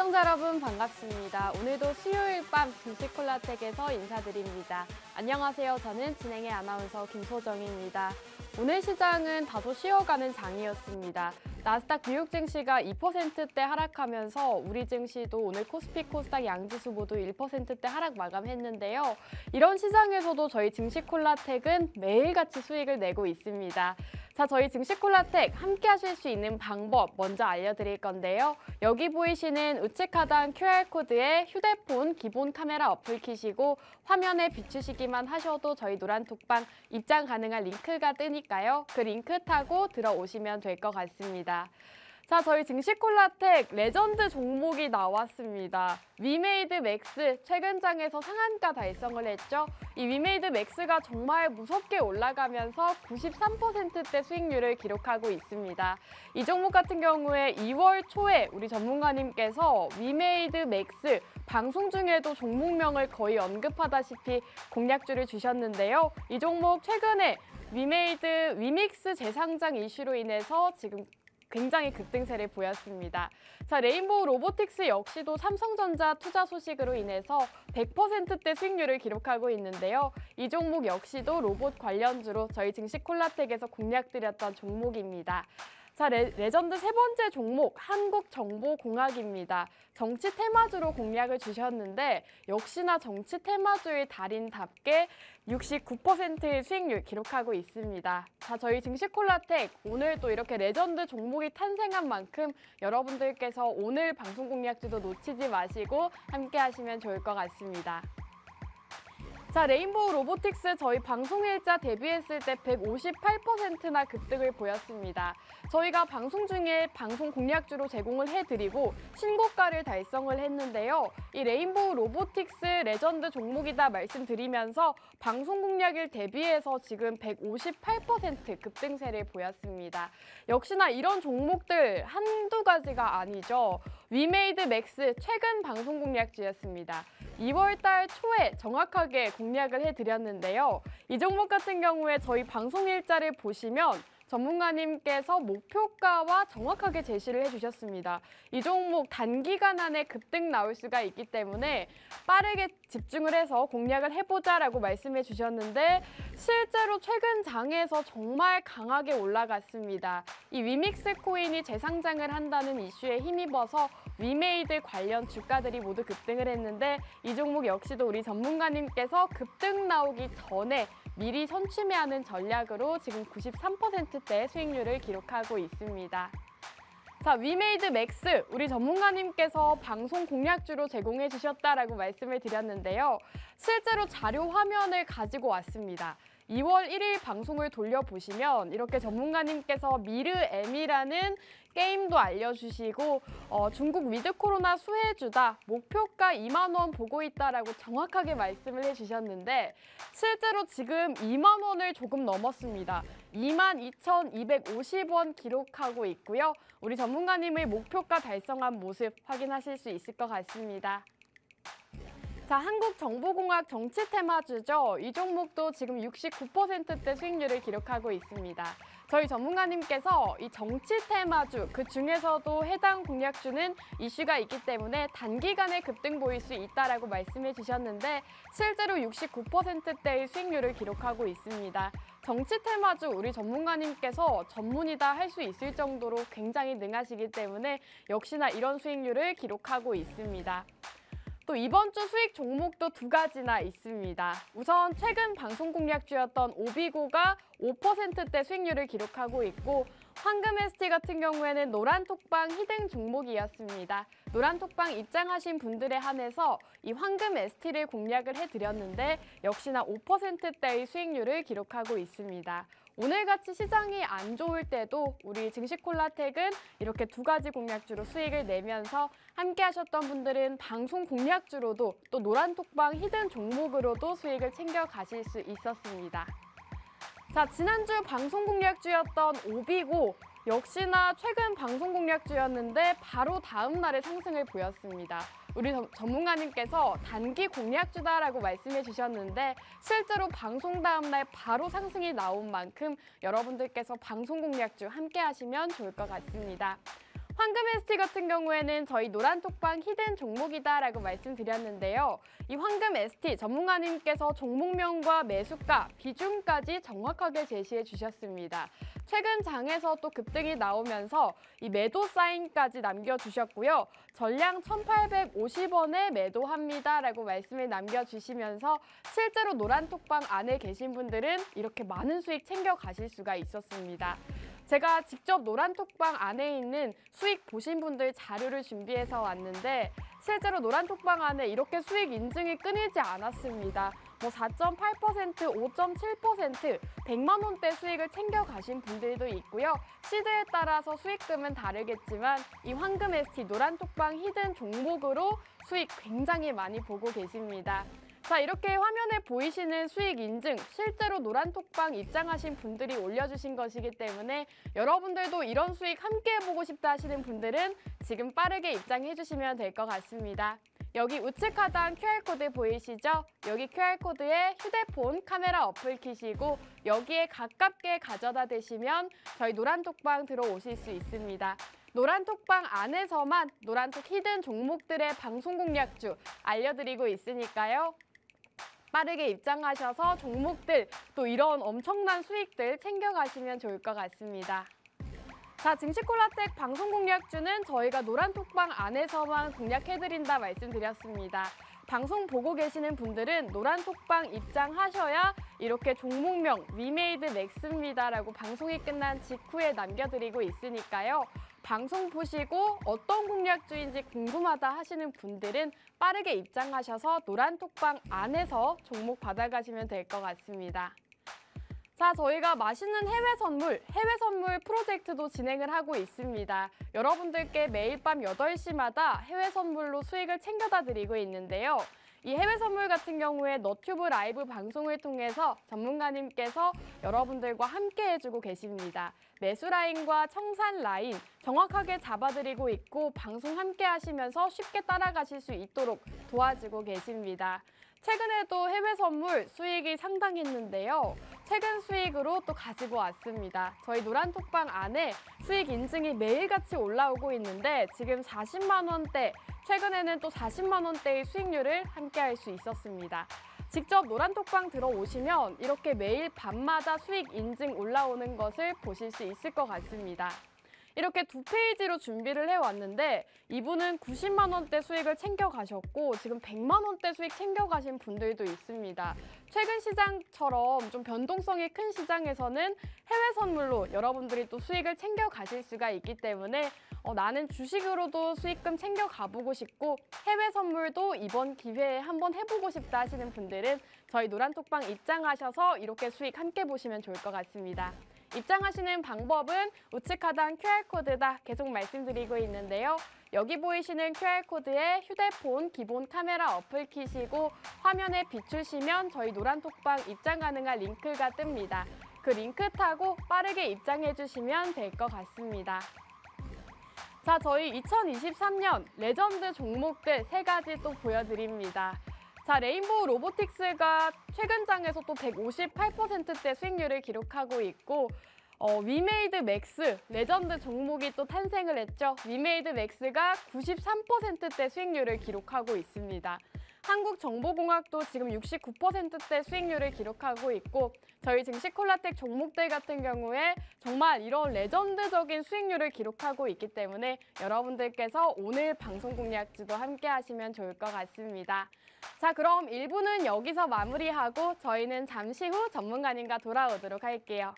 시청자 여러분 반갑습니다. 오늘도 수요일 밤 증시콜라텍에서 인사드립니다. 안녕하세요. 저는 진행의 아나운서 김소정입니다. 오늘 시장은 다소 쉬어가는 장이었습니다. 나스닥 뉴욕 증시가 2%대 하락하면서 우리 증시도 오늘 코스피 코스닥 양지수 모두 1%대 하락 마감했는데요. 이런 시장에서도 저희 증시콜라텍은 매일같이 수익을 내고 있습니다. 자, 저희 증시콜라텍 함께 하실 수 있는 방법 먼저 알려드릴 건데요. 여기 보이시는 우측 하단 QR코드에 휴대폰 기본 카메라 어플 키시고 화면에 비추시기만 하셔도 저희 노란톡방 입장 가능한 링크가 뜨니까요. 그 링크 타고 들어오시면 될 것 같습니다. 자, 저희 증시콜라텍 레전드 종목이 나왔습니다. 위메이드 맥스 최근 장에서 상한가 달성을 했죠. 이 위메이드 맥스가 정말 무섭게 올라가면서 93%대 수익률을 기록하고 있습니다. 이 종목 같은 경우에 2월 초에 우리 전문가님께서 위메이드 맥스 방송 중에도 종목명을 거의 언급하다시피 공략주를 주셨는데요. 이 종목 최근에 위믹스 재상장 이슈로 인해서 지금 굉장히 급등세를 보였습니다. 자, 레인보우 로보틱스 역시도 삼성전자 투자 소식으로 인해서 100%대 수익률을 기록하고 있는데요. 이 종목 역시도 로봇 관련주로 저희 증시콜라텍에서 공략드렸던 종목입니다. 자, 레전드 세 번째 종목 한국정보공학입니다. 정치 테마주로 공략을 주셨는데 역시나 정치 테마주의 달인답게 69%의 수익률 기록하고 있습니다. 자, 저희 증시콜라텍 오늘 또 이렇게 레전드 종목이 탄생한 만큼 여러분들께서 오늘 방송 공략주도 놓치지 마시고 함께 하시면 좋을 것 같습니다. 자, 레인보우 로보틱스 저희 방송일자 데뷔했을 때 158%나 급등을 보였습니다. 저희가 방송 중에 방송 공략주로 제공을 해드리고 신고가를 달성을 했는데요. 이 레인보우 로보틱스 레전드 종목이다 말씀드리면서 방송 공략일 대비해서 지금 158% 급등세를 보였습니다. 역시나 이런 종목들 한두 가지가 아니죠. 위메이드 맥스 최근 방송 공략주였습니다. 2월 달 초에 정확하게 공략을 해드렸는데요. 이 종목 같은 경우에 저희 방송 일자를 보시면 전문가님께서 목표가와 정확하게 제시를 해주셨습니다. 이 종목 단기간 안에 급등 나올 수가 있기 때문에 빠르게 집중을 해서 공략을 해보자라고 말씀해 주셨는데 실제로 최근 장에서 정말 강하게 올라갔습니다. 이 위믹스 코인이 재상장을 한다는 이슈에 힘입어서 위메이드 관련 주가들이 모두 급등을 했는데 이 종목 역시도 우리 전문가님께서 급등 나오기 전에 미리 선취매하는 전략으로 지금 93%대 수익률을 기록하고 있습니다. 자, 위메이드 맥스 우리 전문가님께서 방송 공략주로 제공해 주셨다라고 말씀을 드렸는데요. 실제로 자료 화면을 가지고 왔습니다. 2월 1일 방송을 돌려보시면 이렇게 전문가님께서 미르M이라는 게임도 알려주시고 중국 위드 코로나 수혜주다, 목표가 2만 원 보고 있다라고 정확하게 말씀을 해주셨는데 실제로 지금 2만 원을 조금 넘었습니다. 22,250원 기록하고 있고요. 우리 전문가님의 목표가 달성한 모습 확인하실 수 있을 것 같습니다. 자, 한국정보공학 정치 테마주죠. 이 종목도 지금 69%대 수익률을 기록하고 있습니다. 저희 전문가님께서 이 정치 테마주, 그 중에서도 해당 공략주는 이슈가 있기 때문에 단기간에 급등 보일 수 있다라고 말씀해 주셨는데 실제로 69%대의 수익률을 기록하고 있습니다. 정치 테마주 우리 전문가님께서 전문이다 할 수 있을 정도로 굉장히 능하시기 때문에 역시나 이런 수익률을 기록하고 있습니다. 또 이번 주 수익 종목도 두 가지나 있습니다. 우선 최근 방송 공략주였던 오비고가 5%대 수익률을 기록하고 있고 황금ST 같은 경우에는 노란톡방 히든 종목이었습니다. 노란톡방 입장하신 분들에 한해서 이 황금ST를 공략을 해드렸는데 역시나 5%대의 수익률을 기록하고 있습니다. 오늘같이 시장이 안 좋을 때도 우리 증시콜라텍은 이렇게 두 가지 공략주로 수익을 내면서 함께 하셨던 분들은 방송 공략주로도 또 노란톡방 히든 종목으로도 수익을 챙겨 가실 수 있었습니다. 자, 지난주 방송 공략주였던 오비고 역시나 최근 방송 공략주였는데 바로 다음 날에 상승을 보였습니다. 우리 전문가님께서 단기 공략주다라고 말씀해 주셨는데 실제로 방송 다음 날 바로 상승이 나온 만큼 여러분들께서 방송 공략주 함께 하시면 좋을 것 같습니다. 황금 ST 같은 경우에는 저희 노란톡방 히든 종목이다라고 말씀드렸는데요. 이 황금 ST 전문가님께서 종목명과 매수가, 비중까지 정확하게 제시해 주셨습니다. 최근 장에서 또 급등이 나오면서 이 매도 사인까지 남겨주셨고요. 전량 1,850원에 매도합니다라고 말씀을 남겨주시면서 실제로 노란톡방 안에 계신 분들은 이렇게 많은 수익 챙겨가실 수가 있었습니다. 제가 직접 노란톡방 안에 있는 수익 보신 분들 자료를 준비해서 왔는데 실제로 노란톡방 안에 이렇게 수익 인증이 끊이지 않았습니다. 4.8%, 5.7%, 100만 원대 수익을 챙겨가신 분들도 있고요. 시드에 따라서 수익금은 다르겠지만 이 황금 ST 노란톡방 히든 종목으로 수익 굉장히 많이 보고 계십니다. 자, 이렇게 화면에 보이시는 수익 인증, 실제로 노란톡방 입장하신 분들이 올려주신 것이기 때문에 여러분들도 이런 수익 함께 해보고 싶다 하시는 분들은 지금 빠르게 입장해 주시면 될 것 같습니다. 여기 우측 하단 QR코드 보이시죠? 여기 QR코드에 휴대폰 카메라 어플 키시고 여기에 가깝게 가져다 대시면 저희 노란톡방 들어오실 수 있습니다. 노란톡방 안에서만 노란톡 히든 종목들의 방송 공략주 알려드리고 있으니까요. 빠르게 입장하셔서 종목들 또 이런 엄청난 수익들 챙겨가시면 좋을 것 같습니다. 자, 증시콜라텍 방송 공략주는 저희가 노란톡방 안에서만 공략해드린다 말씀드렸습니다. 방송 보고 계시는 분들은 노란톡방 입장하셔야 이렇게 종목명 위메이드 맥스입니다라고 방송이 끝난 직후에 남겨드리고 있으니까요. 방송 보시고 어떤 공략주인지 궁금하다 하시는 분들은 빠르게 입장하셔서 노란톡방 안에서 종목 받아가시면 될 것 같습니다. 자, 저희가 맛있는 해외 선물 프로젝트도 진행을 하고 있습니다. 여러분들께 매일 밤 8시마다 해외 선물로 수익을 챙겨다 드리고 있는데요. 이 해외 선물 같은 경우에 너튜브 라이브 방송을 통해서 전문가님께서 여러분들과 함께 해주고 계십니다. 매수 라인과 청산 라인 정확하게 잡아드리고 있고 방송 함께 하시면서 쉽게 따라가실 수 있도록 도와주고 계십니다. 최근에도 해외 선물 수익이 상당했는데요. 최근 수익으로 또 가지고 왔습니다. 저희 노란톡방 안에 수익 인증이 매일같이 올라오고 있는데 지금 40만 원대, 최근에는 또 40만 원대의 수익률을 함께 할 수 있었습니다. 직접 노란톡방 들어오시면 이렇게 매일 밤마다 수익 인증 올라오는 것을 보실 수 있을 것 같습니다. 이렇게 두 페이지로 준비를 해왔는데 이분은 90만 원대 수익을 챙겨가셨고 지금 100만 원대 수익 챙겨가신 분들도 있습니다. 최근 시장처럼 좀 변동성이 큰 시장에서는 해외 선물로 여러분들이 또 수익을 챙겨가실 수가 있기 때문에 나는 주식으로도 수익금 챙겨가보고 싶고 해외 선물도 이번 기회에 한번 해보고 싶다 하시는 분들은 저희 노란톡방 입장하셔서 이렇게 수익 함께 보시면 좋을 것 같습니다. 입장하시는 방법은 우측 하단 QR코드다 계속 말씀드리고 있는데요. 여기 보이시는 QR코드에 휴대폰 기본 카메라 어플 키시고 화면에 비추시면 저희 노란톡방 입장 가능한 링크가 뜹니다. 그 링크 타고 빠르게 입장해 주시면 될 것 같습니다. 자, 저희 2023년 레전드 종목들 3가지 또 보여드립니다. 자, 레인보우 로보틱스가 최근 장에서 또 158%대 수익률을 기록하고 있고 위메이드 맥스, 레전드 종목이 또 탄생을 했죠. 위메이드 맥스가 93%대 수익률을 기록하고 있습니다. 한국정보공학도 지금 69%대 수익률을 기록하고 있고 저희 증시콜라텍 종목들 같은 경우에 정말 이런 레전드적인 수익률을 기록하고 있기 때문에 여러분들께서 오늘 방송 공략주도 함께 하시면 좋을 것 같습니다. 자, 그럼 1부는 여기서 마무리하고 저희는 잠시 후 전문가님과 돌아오도록 할게요.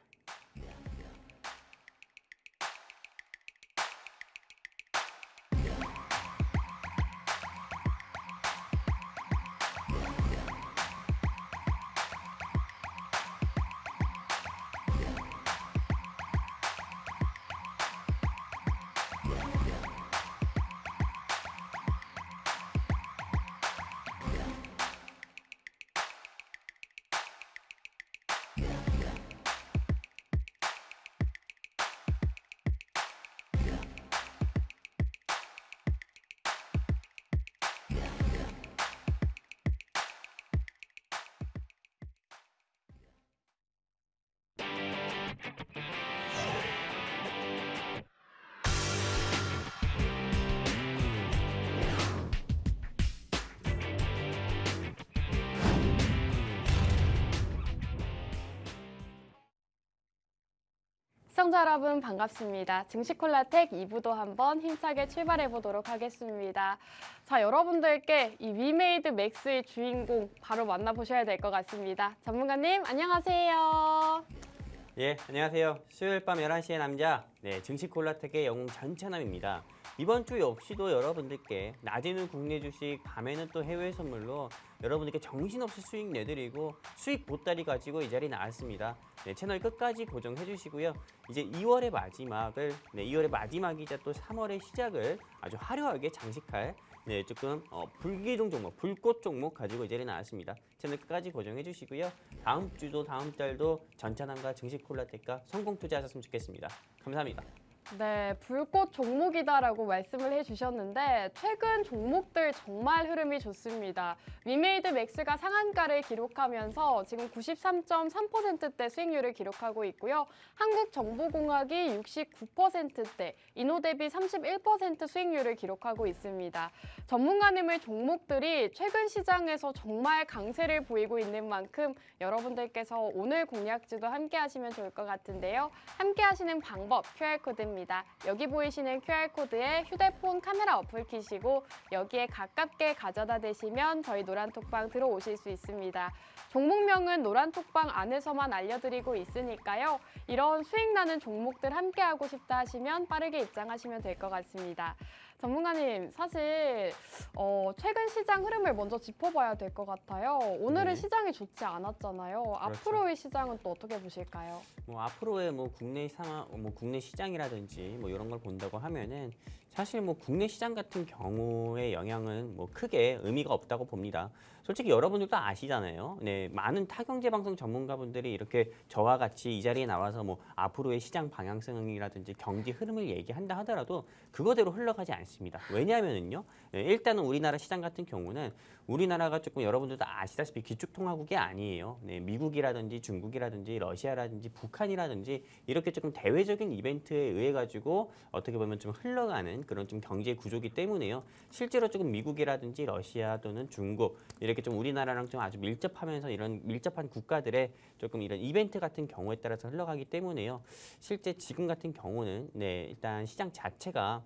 시청자 여러분 반갑습니다. 증시콜라텍 2부도 한번 힘차게 출발해 보도록 하겠습니다. 자, 여러분들께 이 위메이드 맥스의 주인공 바로 만나보셔야 될 것 같습니다. 전문가님 안녕하세요. 예, 안녕하세요. 수요일 밤 11시의 남자, 증시콜라텍의 영웅 전찬남입니다. 이번 주 역시도 여러분들께 낮에는 국내 주식, 밤에는 또 해외 선물로 여러분들께 정신없이 수익 내드리고 수익 보따리 가지고 이 자리에 나왔습니다. 채널 끝까지 고정해 주시고요. 이제 2월의 마지막을, 2월의 마지막이자 또 3월의 시작을 아주 화려하게 장식할 조금 불기둥 종목, 불꽃 종목 가지고 이 자리에 나왔습니다. 채널 끝까지 고정해 주시고요. 다음 주도 다음 달도 전찬남과 증시콜라텍과 성공 투자하셨으면 좋겠습니다. 감사합니다. 네, 불꽃 종목이다라고 말씀을 해주셨는데 최근 종목들 정말 흐름이 좋습니다. 위메이드 맥스가 상한가를 기록하면서 지금 93.3%대 수익률을 기록하고 있고요. 한국정보공학이 69%대, 이노대비 31% 수익률을 기록하고 있습니다. 전문가님의 종목들이 최근 시장에서 정말 강세를 보이고 있는 만큼 여러분들께서 오늘 공략주도 함께 하시면 좋을 것 같은데요. 함께 하시는 방법 QR코드입니다. 여기 보이시는 QR코드에 휴대폰 카메라 어플 키시고 여기에 가깝게 가져다 대시면 저희 노란톡방 들어오실 수 있습니다. 종목명은 노란톡방 안에서만 알려드리고 있으니까요. 이런 수익 나는 종목들 함께 하고 싶다 하시면 빠르게 입장하시면 될 것 같습니다. 전문가님, 사실 최근 시장 흐름을 먼저 짚어봐야 될 것 같아요. 오늘은 시장이 좋지 않았잖아요. 그렇죠. 앞으로의 시장은 또 어떻게 보실까요? 앞으로의 국내 시장이라든지 이런 걸 본다고 하면은 사실 국내 시장 같은 경우의 영향은 크게 의미가 없다고 봅니다. 솔직히 여러분들도 아시잖아요. 많은 타경제 방송 전문가분들이 이렇게 저와 같이 이 자리에 나와서 앞으로의 시장 방향성이라든지 경기 흐름을 얘기한다 하더라도 그거대로 흘러가지 않습니다. 왜냐하면은요, 일단은 우리나라 시장 같은 경우는 우리나라가 조금 여러분들도 아시다시피 기축통화국이 아니에요. 미국이라든지 중국이라든지 러시아라든지 북한이라든지 이렇게 조금 대외적인 이벤트에 의해 가지고 어떻게 보면 좀 흘러가는 그런 좀 경제 구조기 때문에요. 실제로 조금 미국이라든지 러시아 또는 중국 이렇게 좀 우리나라랑 좀 아주 밀접하면서 이런 밀접한 국가들의 조금 이런 이벤트 같은 경우에 따라서 흘러가기 때문에요. 실제 지금 같은 경우는 일단 시장 자체가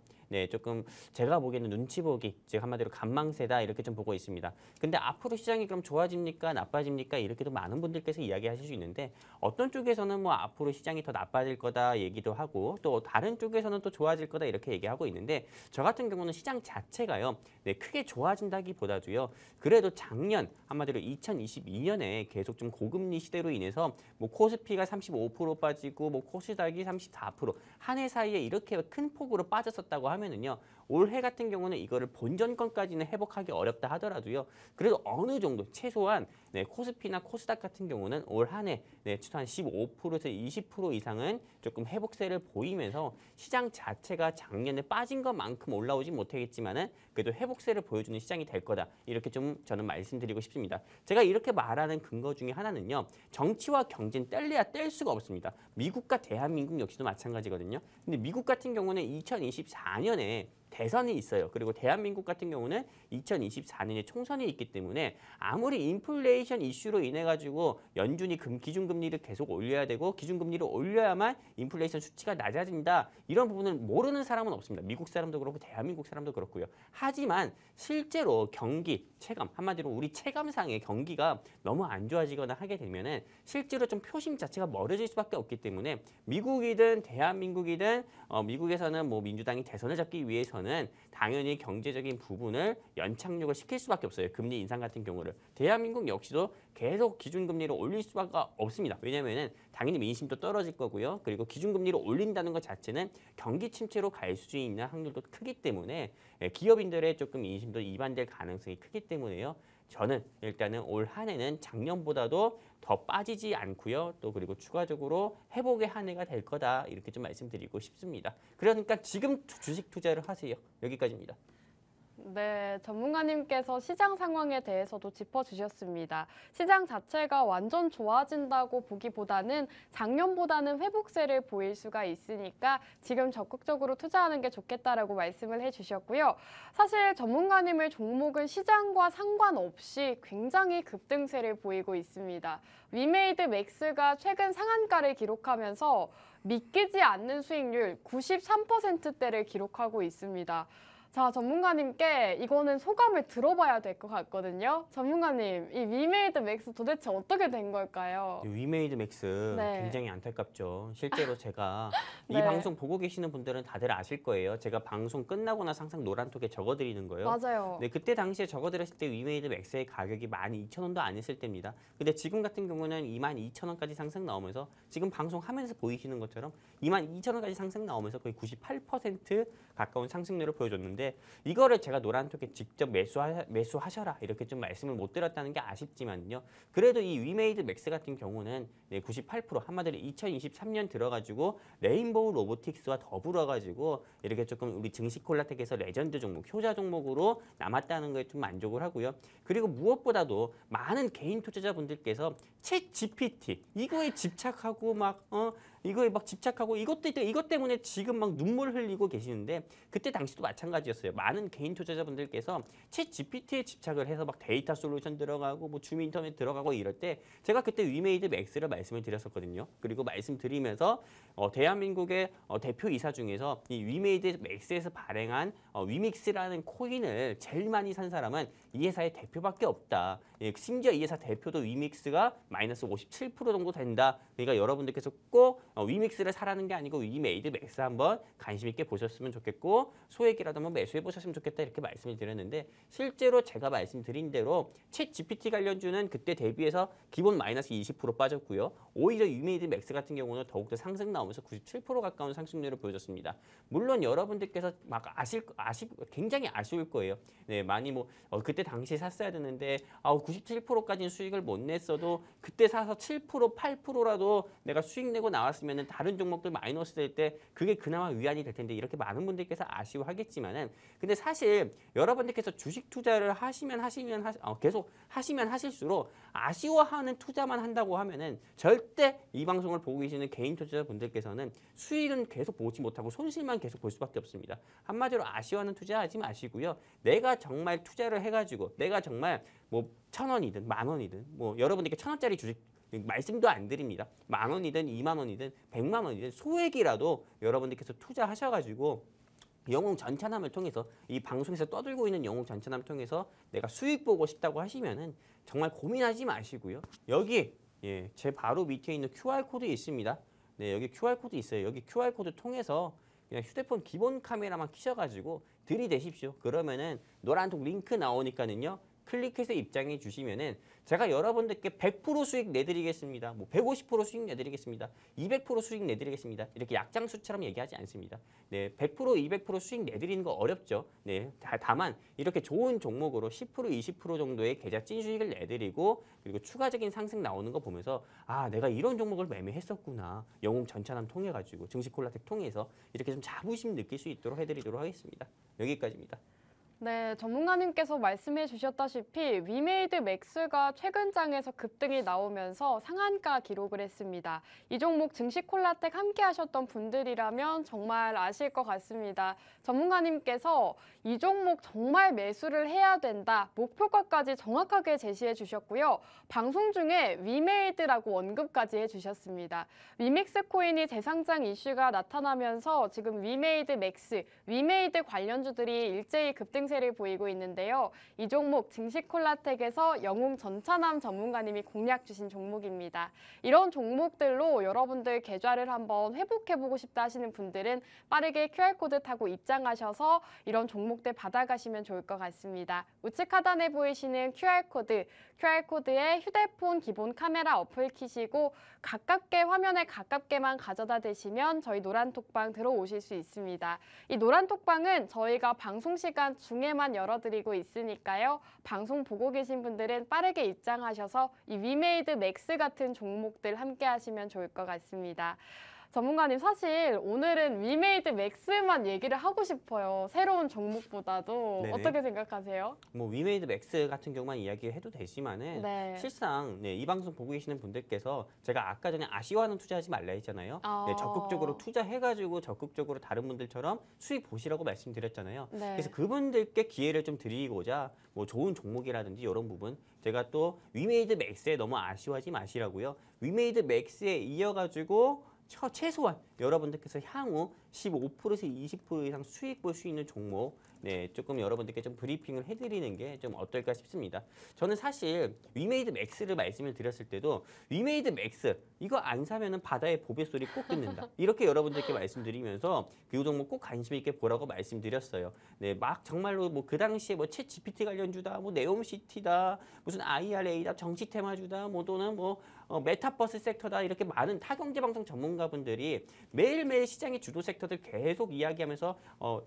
조금 제가 보기에는 눈치 보기, 즉 한마디로 간망세다 이렇게 좀 보고 있습니다. 근데 앞으로 시장이 그럼 좋아집니까, 나빠집니까 이렇게도 많은 분들께서 이야기하실 수 있는데 어떤 쪽에서는 앞으로 시장이 더 나빠질 거다 얘기도 하고 또 다른 쪽에서는 또 좋아질 거다 이렇게 얘기하고 있는데 저 같은 경우는 시장 자체가요, 크게 좋아진다기보다도요. 그래도 작년 한마디로 2022년에 계속 좀 고금리 시대로 인해서 코스피가 35% 빠지고 코스닥이 34% 한 해 사이에 이렇게 큰 폭으로 빠졌었다고 하면은요. 올해 같은 경우는 이거를 본전권까지는 회복하기 어렵다 하더라도요. 그래도 어느 정도 최소한 코스피나 코스닥 같은 경우는 올 한 해 최소한 15%에서 20% 이상은 조금 회복세를 보이면서 시장 자체가 작년에 빠진 것만큼 올라오진 못하겠지만은 그래도 회복세를 보여주는 시장이 될 거다. 이렇게 좀 저는 말씀드리고 싶습니다. 제가 이렇게 말하는 근거 중에 하나는요. 정치와 경제는 뗄래야 뗄 수가 없습니다. 미국과 대한민국 역시도 마찬가지거든요. 근데 미국 같은 경우는 2024년에 대선이 있어요. 그리고 대한민국 같은 경우는 2024년에 총선이 있기 때문에 아무리 인플레이션 이슈로 인해 가지고 연준이 기준금리를 계속 올려야 되고 기준금리를 올려야만 인플레이션 수치가 낮아진다. 이런 부분을 모르는 사람은 없습니다. 미국 사람도 그렇고 대한민국 사람도 그렇고요. 하지만 실제로 경기, 체감, 한마디로 우리 체감상의 경기가 너무 안 좋아지거나 하게 되면은 실제로 좀 표심 자체가 멀어질 수밖에 없기 때문에 미국이든 대한민국이든 미국에서는 민주당이 대선을 잡기 위해서 는 당연히 경제적인 부분을 연착륙을 시킬 수밖에 없어요. 금리 인상 같은 경우를. 대한민국 역시도 계속 기준금리를 올릴 수밖에 없습니다. 왜냐하면 당연히 민심도 떨어질 거고요. 그리고 기준금리를 올린다는 것 자체는 경기 침체로 갈 수 있는 확률도 크기 때문에 기업인들의 조금 민심도 이반될 가능성이 크기 때문에요. 저는 일단은 올 한 해는 작년보다도 더 빠지지 않고요. 또 그리고 추가적으로 회복의 한 해가 될 거다. 이렇게 좀 말씀드리고 싶습니다. 그러니까 지금 주식 투자를 하세요. 여기까지입니다. 네, 전문가님께서 시장 상황에 대해서도 짚어주셨습니다. 시장 자체가 완전 좋아진다고 보기보다는 작년보다는 회복세를 보일 수가 있으니까 지금 적극적으로 투자하는 게 좋겠다라고 말씀을 해주셨고요. 사실 전문가님의 종목은 시장과 상관없이 굉장히 급등세를 보이고 있습니다. 위메이드 맥스가 최근 상한가를 기록하면서 믿기지 않는 수익률 93%대를 기록하고 있습니다. 자, 전문가님께 이거는 소감을 들어봐야 될 것 같거든요. 전문가님, 이 위메이드 맥스 도대체 어떻게 된 걸까요? 위메이드 맥스 네. 굉장히 안타깝죠. 실제로 제가 이 네. 방송 보고 계시는 분들은 다들 아실 거예요. 제가 방송 끝나고 나서 항상 노란톡에 적어드리는 거예요. 맞아요. 네, 그때 당시에 적어드렸을 때 위메이드 맥스의 가격이 12,000원도 안 했을 때입니다. 근데 지금 같은 경우는 22,000원까지 상승 나오면서 지금 방송하면서 보이시는 것처럼 22,000원까지 상승 나오면서 거의 98% 가까운 상승률을 보여줬는데 이거를 제가 노란톡에 직접 매수하셔라 이렇게 좀 말씀을 못 드렸다는 게 아쉽지만요. 그래도 이 위메이드 맥스 같은 경우는 98% 한마디로 2023년 들어가지고 레인보우 로보틱스와 더불어가지고 이렇게 조금 우리 증시콜라텍에서 레전드 종목, 효자 종목으로 남았다는 거에 좀 만족을 하고요. 그리고 무엇보다도 많은 개인 투자자분들께서 챗 GPT 이거에 집착하고 이거에 막 집착하고 이것 때문에 지금 막 눈물 흘리고 계시는데 그때 당시도 마찬가지였어요. 많은 개인 투자자분들께서 챗 GPT에 집착을 해서 막 데이터 솔루션 들어가고 뭐 줌 인터넷 들어가고 이럴 때 제가 그때 위메이드 맥스를 말씀을 드렸었거든요. 그리고 말씀드리면서 대한민국의 대표이사 중에서 이 위메이드 맥스에서 발행한 위믹스라는 코인을 제일 많이 산 사람은 이 회사의 대표밖에 없다. 예, 심지어 이 회사 대표도 위믹스가 마이너스 57% 정도 된다. 그러니까 여러분들께서 꼭 위믹스를 사라는 게 아니고 위메이드 맥스 한번 관심 있게 보셨으면 좋겠고 소액이라도 한번 매수해 보셨으면 좋겠다 이렇게 말씀을 드렸는데 실제로 제가 말씀드린 대로 챗 GPT 관련주는 그때 대비해서 기본 마이너스 20% 빠졌고요. 오히려 위메이드 맥스 같은 경우는 더욱더 상승 나오면서 97% 가까운 상승률을 보여줬습니다. 물론 여러분들께서 막 굉장히 아쉬울 거예요. 네, 많이 그때 당시에 샀어야 되는데 97%까지는 수익을 못 냈어도 그때 사서 7% 8%라도 내가 수익 내고 나왔으면 다른 종목들 마이너스 될 때 그게 그나마 위안이 될 텐데 이렇게 많은 분들께서 아쉬워하겠지만은 근데 사실 여러분들께서 주식 투자를 계속 하시면 하실수록 아쉬워하는 투자만 한다고 하면은 절대 이 방송을 보고 계시는 개인 투자자분들께서는 수익은 계속 보지 못하고 손실만 계속 볼 수밖에 없습니다. 한마디로 아쉬워하는 투자하지 마시고요. 내가 정말 투자를 해가지고 내가 정말 1,000원이든 10,000원이든 여러분들께 1,000원짜리 주식 말씀도 안 드립니다. 10,000원이든 20,000원이든 100,000원이든 소액이라도 여러분들께서 투자하셔가지고 영웅 전차남을 통해서 이 방송에서 떠들고 있는 영웅 전차남을 통해서 내가 수익 보고 싶다고 하시면은 정말 고민하지 마시고요. 여기 제 바로 밑에 있는 QR코드 있습니다. 네, 여기 QR코드 있어요. 여기 QR코드 통해서 그냥 휴대폰 기본 카메라만 켜셔가지고 들이대십시오. 그러면은 노란톡 링크 나오니까는요. 클릭해서 입장해 주시면은 제가 여러분들께 100% 수익 내드리겠습니다. 150% 수익 내드리겠습니다. 200% 수익 내드리겠습니다. 이렇게 약장수처럼 얘기하지 않습니다. 네, 100% 200% 수익 내드리는 거 어렵죠. 네, 다만 이렇게 좋은 종목으로 10% 20% 정도의 계좌 찐 수익을 내드리고 그리고 추가적인 상승 나오는 거 보면서 내가 이런 종목을 매매했었구나. 영웅 전차남 통해 가지고 증시콜라텍 통해서 이렇게 좀 자부심 느낄 수 있도록 해드리도록 하겠습니다. 여기까지입니다. 네, 전문가님께서 말씀해 주셨다시피 위메이드 맥스가 최근 장에서 급등이 나오면서 상한가 기록을 했습니다. 이 종목 증시콜라텍 함께 하셨던 분들이라면 정말 아실 것 같습니다. 전문가님께서 이 종목 정말 매수를 해야 된다. 목표가까지 정확하게 제시해 주셨고요. 방송 중에 위메이드라고 언급까지 해주셨습니다. 위믹스 코인이 재상장 이슈가 나타나면서 지금 위메이드 맥스, 위메이드 관련주들이 일제히 급등세를 보이고 있는데요. 이 종목 증시콜라텍에서 영웅 전차남 전문가님이 공략 주신 종목입니다. 이런 종목들로 여러분들 계좌를 한번 회복해보고 싶다 하시는 분들은 빠르게 QR코드 타고 입장하셔서 이런 종목들 받아가시면 좋을 것 같습니다. 우측 하단에 보이시는 QR코드에 휴대폰 기본 카메라 어플 키시고 화면에 가깝게만 가져다 대시면 저희 노란톡방 들어오실 수 있습니다. 이 노란톡방은 저희가 방송 시간 중에만 열어드리고 있으니까요. 방송 보고 계신 분들은 빠르게 입장하셔서 이 위메이드 맥스 같은 종목들 함께 하시면 좋을 것 같습니다. 전문가님 사실 오늘은 위메이드 맥스만 얘기를 하고 싶어요. 새로운 종목보다도. 네네. 어떻게 생각하세요? 뭐 위메이드 맥스 같은 경우만 이야기해도 되지만은 네. 실상 이 방송 보고 계시는 분들께서 제가 아까 전에 아쉬워하는 투자하지 말라 했잖아요. 적극적으로 투자해가지고 적극적으로 다른 분들처럼 수익 보시라고 말씀드렸잖아요. 네. 그래서 그분들께 기회를 좀 드리고자 뭐 좋은 종목이라든지 이런 부분 제가 또 위메이드 맥스에 너무 아쉬워하지 마시라고요. 위메이드 맥스에 이어가지고 최소한 여러분들께서 향후 15%에서 20% 이상 수익 볼 수 있는 종목 조금 여러분들께 좀 브리핑을 해드리는 게 좀 어떨까 싶습니다. 저는 사실 위메이드 맥스를 말씀을 드렸을 때도 위메이드 맥스 이거 안 사면은 바다의 보배 소리 꼭 듣는다. 이렇게 여러분들께 말씀드리면서 그 종목 꼭 관심 있게 보라고 말씀드렸어요. 네, 막 정말로 뭐 그 당시에 뭐 챗 GPT 관련주다, 뭐 네옴시티다, 무슨 IRA다, 정치 테마주다, 뭐 또는 뭐 메타버스 섹터다 이렇게 많은 타경제 방송 전문가분들이 매일매일 시장의 주도 섹터들 계속 이야기하면서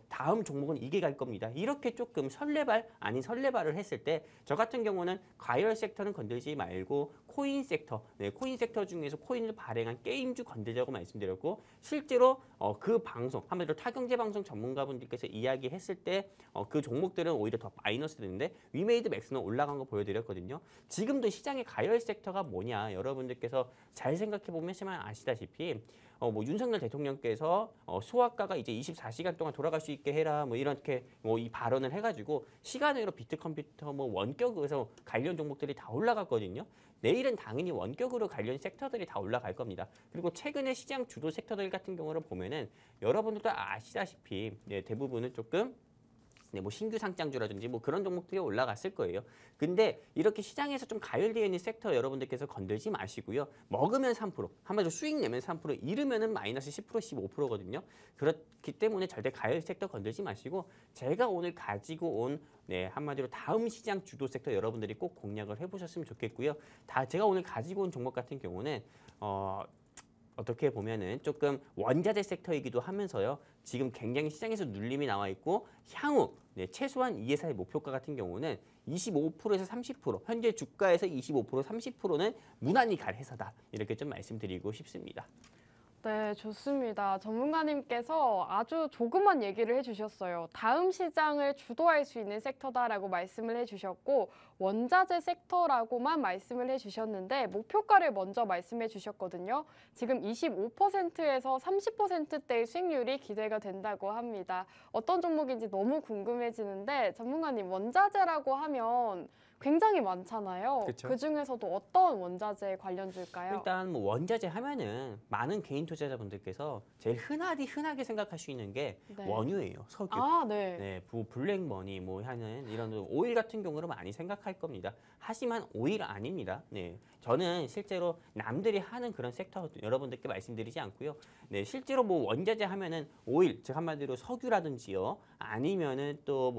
다음 종목은 이게 갈 겁니다. 이렇게 조금 설레발 아닌 설레발을 했을 때 저 같은 경우는 과열 섹터는 건들지 말고 코인 섹터, 코인 섹터 중에서 코인을 발행한 게임주 건들자고 말씀드렸고 실제로 그 방송 한마디로 타경제 방송 전문가분들께서 이야기했을 때 그 종목들은 오히려 더 마이너스 되는데 위메이드 맥스는 올라간 거 보여드렸거든요. 지금도 시장의 가열 섹터가 뭐냐 여러분들께서 잘 생각해 보면 아시다시피 뭐 윤석열 대통령께서 소아과가 이제 24시간 동안 돌아갈 수 있게 해라 뭐 이렇게 뭐 이 발언을 해가지고 시간외로 비트컴퓨터 뭐 원격에서 관련 종목들이 다 올라갔거든요. 내일은 당연히 원격으로 관련 섹터들이 다 올라갈 겁니다. 그리고 최근에 시장 주도 섹터들 같은 경우를 보면은 여러분들도 아시다시피 대부분은 조금 뭐 신규 상장주라든지 뭐 그런 종목들이 올라갔을 거예요. 근데 이렇게 시장에서 좀 가열되어 있는 섹터 여러분들께서 건들지 마시고요. 먹으면 3%, 한마디로 수익 내면 3%, 잃으면은 마이너스 10%, 15%거든요. 그렇기 때문에 절대 가열 섹터 건들지 마시고 제가 오늘 가지고 온 한마디로 다음 시장 주도 섹터 여러분들이 꼭 공략을 해보셨으면 좋겠고요. 제가 오늘 가지고 온 종목 같은 경우는 어떻게 보면은 조금 원자재 섹터이기도 하면서요. 지금 굉장히 시장에서 눌림이 나와 있고 향후 최소한 이 회사의 목표가 같은 경우는 25%에서 30%, 현재 주가에서 25%, 30%는 무난히 갈 회사다. 이렇게 좀 말씀드리고 싶습니다. 네, 좋습니다. 전문가님께서 아주 조그만 얘기를 해주셨어요. 다음 시장을 주도할 수 있는 섹터다라고 말씀을 해주셨고 원자재 섹터라고만 말씀을 해주셨는데 목표가를 먼저 말씀해 주셨거든요. 지금 25%에서 30%대의 수익률이 기대가 된다고 합니다. 어떤 종목인지 너무 궁금해지는데 전문가님 원자재라고 하면 굉장히 많잖아요. 그쵸? 그 중에서도 어떤 원자재 관련주일까요? 일단 뭐 원자재 하면은 많은 개인 투자자분들께서 제일 흔하게 생각할 수 있는 게 네. 원유예요. 석유. 아, 네. 블랙머니 뭐 하는 이런 오일 같은 경우를 많이 생각할 겁니다. 하지만 오일 아닙니다. 저는 실제로 남들이 하는 그런 섹터 여러분들께 말씀드리지 않고요. 실제로 뭐 원자재 하면은 오일, 즉 한마디로 석유라든지요. 아니면은 또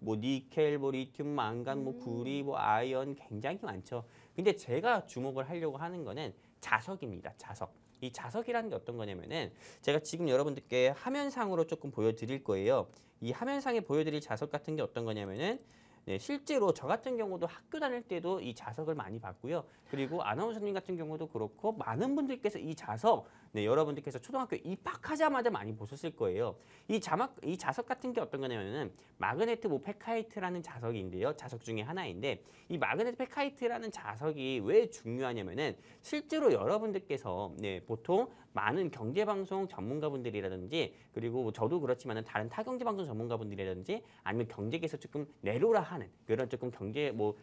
뭐 니켈, 뭐 리튬, 망간, 뭐 구리, 뭐 아이언 굉장히 많죠. 근데 제가 주목을 하려고 하는 거는 자석입니다. 자석. 이 자석이라는 게 어떤 거냐면은 제가 지금 여러분들께 화면상으로 조금 보여드릴 거예요. 이 화면상에 보여드릴 자석 같은 게 어떤 거냐면은 실제로 저 같은 경우도 학교 다닐 때도 이 자석을 많이 봤고요. 그리고 아나운서님 같은 경우도 그렇고 많은 분들께서 이 자석 여러분들께서 초등학교 입학하자마자 많이 보셨을 거예요. 이 자석 같은 게 어떤 거냐면은 마그네트 뭐 페카이트라는 자석인데요. 자석 중에 하나인데 이 마그네트 페카이트라는 자석이 왜 중요하냐면은 실제로 여러분들께서 보통 많은 경제방송 전문가분들이라든지 그리고 뭐 저도 그렇지만은 다른 타경제방송 전문가분들이라든지 아니면 경제계에서 조금 내로라 하는 그런 조금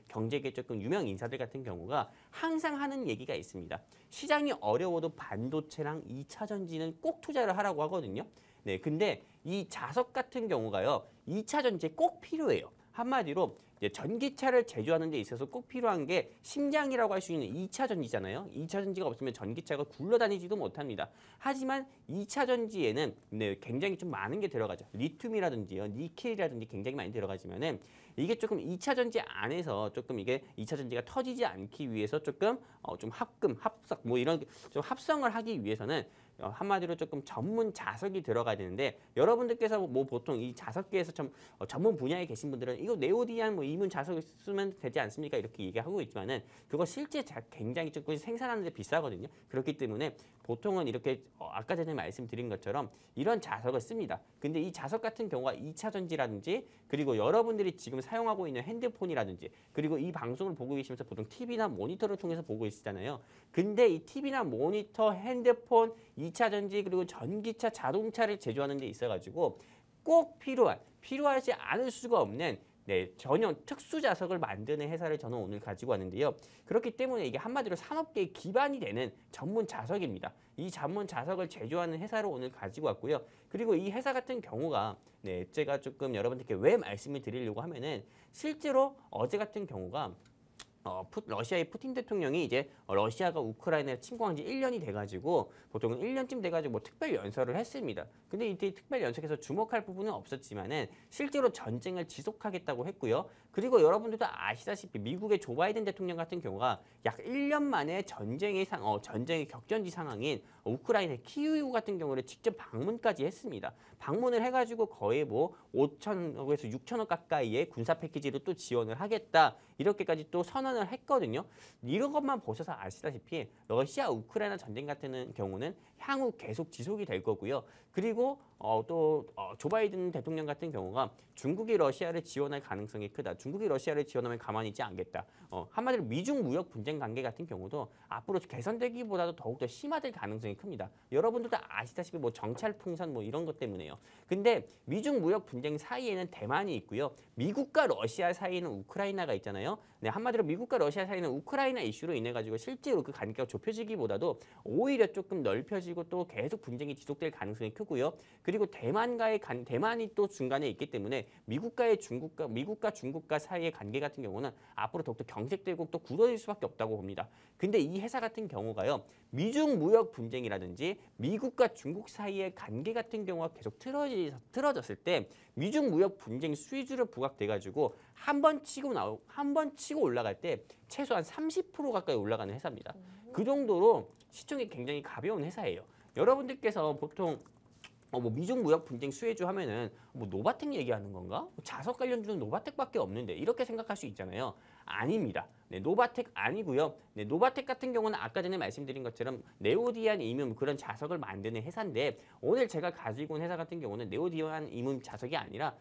경제계 조금 유명 인사들 같은 경우가 항상 하는 얘기가 있습니다. 시장이 어려워도 반도체랑 2차 전지는 꼭 투자를 하라고 하거든요. 근데 이 자석 같은 경우가요. 2차 전지에 꼭 필요해요. 한마디로 전기차를 제조하는 데 있어서 꼭 필요한 게 심장이라고 할 수 있는 2차 전지잖아요. 2차 전지가 없으면 전기차가 굴러다니지도 못합니다. 하지만 2차 전지에는 굉장히 좀 많은 게 들어가죠. 리튬이라든지요, 니켈이라든지 굉장히 많이 들어가지만은 이게 조금 2차 전지 안에서 조금 이게 2차 전지가 터지지 않기 위해서 조금 좀 합석 뭐 이런 좀 합성을 하기 위해서는 한마디로 조금 전문 자석이 들어가야 되는데 여러분들께서 뭐 보통 이 자석계에서 좀 전문 분야에 계신 분들은 이거 네오디안 뭐 이문 자석 쓰면 되지 않습니까? 이렇게 얘기하고 있지만은 그거 실제 굉장히 조금 생산하는데 비싸거든요. 그렇기 때문에 보통은 이렇게 아까 전에 말씀드린 것처럼 이런 자석을 씁니다. 근데 이 자석 같은 경우가 2차 전지라든지 그리고 여러분들이 지금 사용하고 있는 핸드폰이라든지 그리고 이 방송을 보고 계시면서 보통 TV나 모니터를 통해서 보고 계시잖아요. 근데 이 TV나 모니터, 핸드폰, 2차 전지 그리고 전기차, 자동차를 제조하는 데 있어가지고 꼭 필요하지 않을 수가 없는 전혀 특수 자석을 만드는 회사를 저는 오늘 가지고 왔는데요. 그렇기 때문에 이게 한마디로 산업계의 기반이 되는 전문 자석입니다. 이 전문 자석을 제조하는 회사를 오늘 가지고 왔고요. 그리고 이 회사 같은 경우가 제가 조금 여러분들께 왜 말씀을 드리려고 하면은 실제로 어제 같은 경우가 러시아의 푸틴 대통령이 이제 러시아가 우크라이나를 침공한 지 1년이 돼가지고 보통 1년쯤 돼가지고 뭐 특별 연설을 했습니다. 근데 이때 특별 연설에서 주목할 부분은 없었지만은 실제로 전쟁을 지속하겠다고 했고요. 그리고 여러분들도 아시다시피 미국의 조 바이든 대통령 같은 경우가 약 1년 만에 전쟁의 격전지 상황인 우크라이나 키이우 같은 경우를 직접 방문까지 했습니다. 방문을 해가지고 거의 뭐 5천억에서 6천억 가까이의 군사 패키지를 또 지원을 하겠다 이렇게까지 또 선언을 했거든요. 이런 것만 보셔서 아시다시피 러시아 우크라이나 전쟁 같은 경우는 향후 계속 지속이 될 거고요. 그리고 또 조 바이든 대통령 같은 경우가 중국이 러시아를 지원할 가능성이 크다. 중국이 러시아를 지원하면 가만히 있지 않겠다. 한마디로 미중 무역 분쟁 관계 같은 경우도 앞으로 개선되기보다도 더욱더 심화될 가능성이 큽니다. 여러분들도 아시다시피 뭐 정찰 풍선 뭐 이런 것 때문에요. 근데 미중 무역 분쟁 사이에는 대만이 있고요. 미국과 러시아 사이에는 우크라이나가 있잖아요. 한마디로 미국과 러시아 사이는 우크라이나 이슈로 인해 가지고 실제로 그 관계가 좁혀지기보다도 오히려 조금 넓혀지고 또 계속 분쟁이 지속될 가능성이 크고요. 그리고 대만이 또 중간에 있기 때문에 미국과 중국과 사이의 관계 같은 경우는 앞으로 더욱더 경색되고 또 굳어질 수밖에 없다고 봅니다. 근데 이 회사 같은 경우가요. 미중 무역 분쟁이라든지 미국과 중국 사이의 관계 같은 경우가 계속 틀어졌을 때 미중 무역 분쟁 수위주로 부각돼가지고 한 번 치고 올라갈 때 최소한 30% 가까이 올라가는 회사입니다. 그 정도로 시총이 굉장히 가벼운 회사예요. 여러분들께서 보통 뭐 미중 무역 분쟁 수혜주 하면은 뭐 노바텍 얘기하는 건가? 자석 관련주는 노바텍밖에 없는데 이렇게 생각할 수 있잖아요. 아닙니다. 노바텍 아니고요. 노바텍 같은 경우는 아까 전에 말씀드린 것처럼 네오디안 이뮨 그런 자석을 만드는 회사인데 오늘 제가 가지고 온 회사 같은 경우는 네오디안 이뮨 자석이 아니라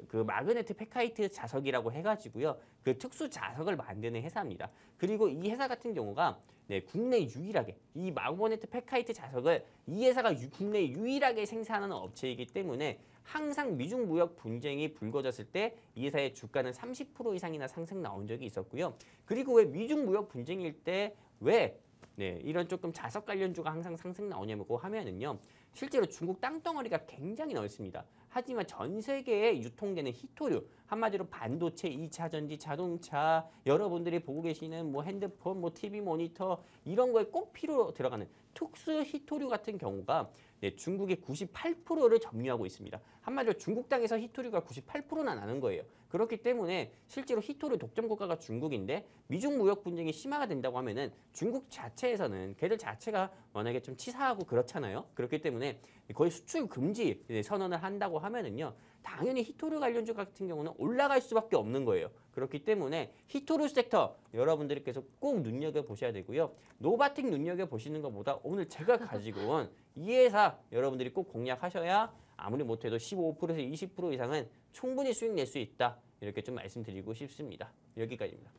그 마그네트 페카이트 자석이라고 해가지고요. 그 특수 자석을 만드는 회사입니다. 그리고 이 회사 같은 경우가 국내 유일하게 이 마그네트 페카이트 자석을 이 회사가 국내 유일하게 생산하는 업체이기 때문에 항상 미중 무역 분쟁이 불거졌을 때 이 회사의 주가는 30% 이상이나 상승 나온 적이 있었고요. 그리고 왜 미중 무역 분쟁일 때 왜 이런 조금 자석 관련주가 항상 상승 나오냐고 하면은요. 실제로 중국 땅덩어리가 굉장히 넓습니다. 하지만 전 세계에 유통되는 히토류, 한마디로 반도체, 2차 전지, 자동차, 여러분들이 보고 계시는 뭐 핸드폰, 뭐 TV 모니터 이런 거에 꼭 필요로 들어가는 특수 히토류 같은 경우가 중국의 98%를 점유하고 있습니다. 한마디로 중국 땅에서 히토류가 98%나 나는 거예요. 그렇기 때문에 실제로 히토류 독점 국가가 중국인데 미중 무역 분쟁이 심화가 된다고 하면은 중국 자체에서는 걔들 자체가 워낙에 좀 치사하고 그렇잖아요. 그렇기 때문에 거의 수출 금지 선언을 한다고 하면은요. 당연히 히토류 관련주 같은 경우는 올라갈 수밖에 없는 거예요. 그렇기 때문에 히토류 섹터 여러분들께서 꼭 눈여겨보셔야 되고요. 노바텍 눈여겨보시는 것보다 오늘 제가 가지고 온 이 회사 여러분들이 꼭 공략하셔야 아무리 못해도 15%에서 20% 이상은 충분히 수익 낼 수 있다. 이렇게 좀 말씀드리고 싶습니다. 여기까지입니다.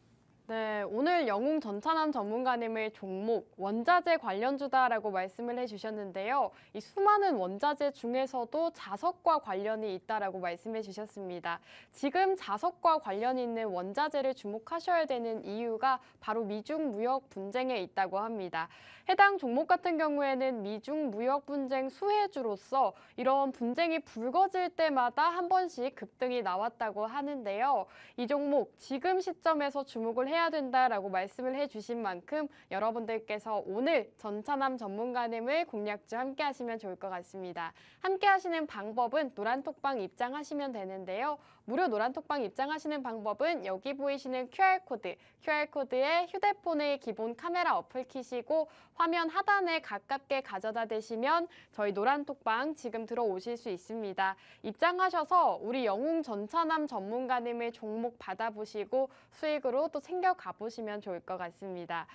네, 오늘 영웅 전찬환 전문가님의 종목 원자재 관련주다라고 말씀을 해주셨는데요. 이 수많은 원자재 중에서도 자석과 관련이 있다라고 말씀해 주셨습니다. 지금 자석과 관련이 있는 원자재를 주목하셔야 되는 이유가 바로 미중 무역 분쟁에 있다고 합니다. 해당 종목 같은 경우에는 미중 무역 분쟁 수혜주로서 이런 분쟁이 불거질 때마다 한 번씩 급등이 나왔다고 하는데요. 이 종목 지금 시점에서 주목을 해야 된다라고 말씀을 해주신 만큼 여러분들께서 오늘 전차남 전문가님을 공략주 함께 하시면 좋을 것 같습니다. 함께 하시는 방법은 노란톡방 입장하시면 되는데요. 무료 노란톡방 입장하시는 방법은 여기 보이시는 QR코드에 휴대폰의 기본 카메라 어플 키시고 화면 하단에 가깝게 가져다 대시면 저희 노란톡방 지금 들어오실 수 있습니다. 입장하셔서 우리 영웅 전차남 전문가님의 종목 받아보시고 수익으로 또 챙겨가 보시면 좋을 것 같습니다.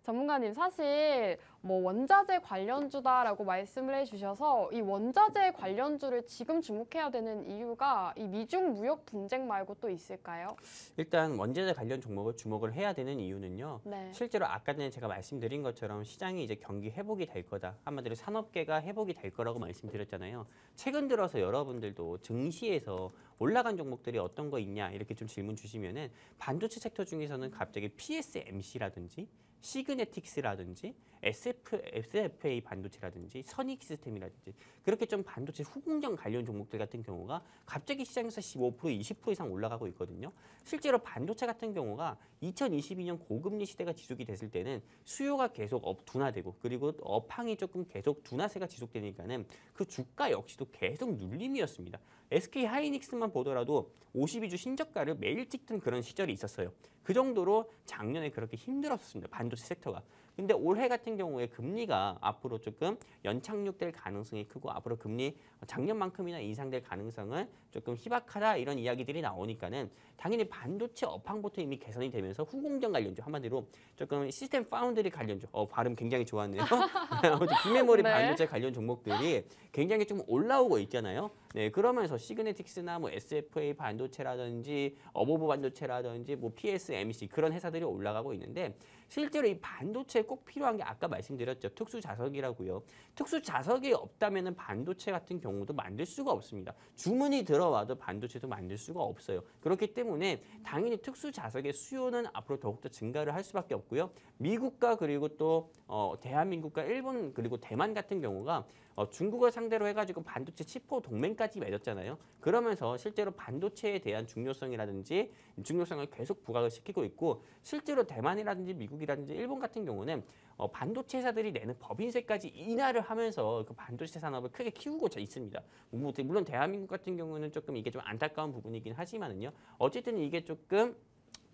전문가님, 사실 뭐 원자재 관련주다라고 말씀을 해주셔서 이 원자재 관련주를 지금 주목해야 되는 이유가 이 미중 무역 분쟁 말고 또 있을까요? 일단 원자재 관련 종목을 주목을 해야 되는 이유는요. 네. 실제로 아까 전에 제가 말씀드린 것처럼 시장이 이제 경기 회복이 될 거다. 한마디로 산업계가 회복이 될 거라고 말씀드렸잖아요. 최근 들어서 여러분들도 증시에서 올라간 종목들이 어떤 거 있냐 이렇게 좀 질문 주시면은 반도체 섹터 중에서는 갑자기 PSMC라든지 시그네틱스라든지 SFA 반도체라든지 선익 시스템이라든지 그렇게 좀 반도체 후공정 관련 종목들 같은 경우가 갑자기 시장에서 15%, 20% 이상 올라가고 있거든요. 실제로 반도체 같은 경우가 2022년 고금리 시대가 지속이 됐을 때는 수요가 계속 둔화되고 그리고 업황이 조금 계속 둔화세가 지속되니까는 그 주가 역시도 계속 눌림이었습니다. SK 하이닉스만 보더라도 52주 신저가를 매일 찍던 그런 시절이 있었어요. 그 정도로 작년에 그렇게 힘들었습니다. 반도체 섹터가. 근데 올해 같은 경우에 금리가 앞으로 조금 연착륙될 가능성이 크고 앞으로 금리 작년만큼이나 인상될 가능성은 조금 희박하다 이런 이야기들이 나오니까는 당연히 반도체 업황부터 이미 개선이 되면서 후공정 관련주 한마디로 조금 시스템 파운드리 관련주 발음 굉장히 좋았네요. 빅메모리 네. 반도체 관련 종목들이 굉장히 좀 올라오고 있잖아요. 네, 그러면서 시그네틱스나 뭐 SFA 반도체라든지 어보브 반도체라든지 뭐 PSMC 그런 회사들이 올라가고 있는데 실제로 이 반도체에 꼭 필요한 게 아까 말씀드렸죠. 특수 자석이라고요. 특수 자석이 없다면은 반도체 같은 경우도 만들 수가 없습니다. 주문이 들어와도 반도체도 만들 수가 없어요. 그렇기 때문에 당연히 특수 자석의 수요는 앞으로 더욱더 증가를 할 수밖에 없고요. 미국과 그리고 또 대한민국과 일본 그리고 대만 같은 경우가 중국을 상대로 해가지고 반도체 치포 동맹까지 맺었잖아요. 그러면서 실제로 반도체에 대한 중요성이라든지 중요성을 계속 부각을 시키고 있고 실제로 대만이라든지 미국이라든지 일본 같은 경우는 반도체 회사들이 내는 법인세까지 인하를 하면서 그 반도체 산업을 크게 키우고 있습니다. 물론 대한민국 같은 경우는 조금 이게 좀 안타까운 부분이긴 하지만은요. 어쨌든 이게 조금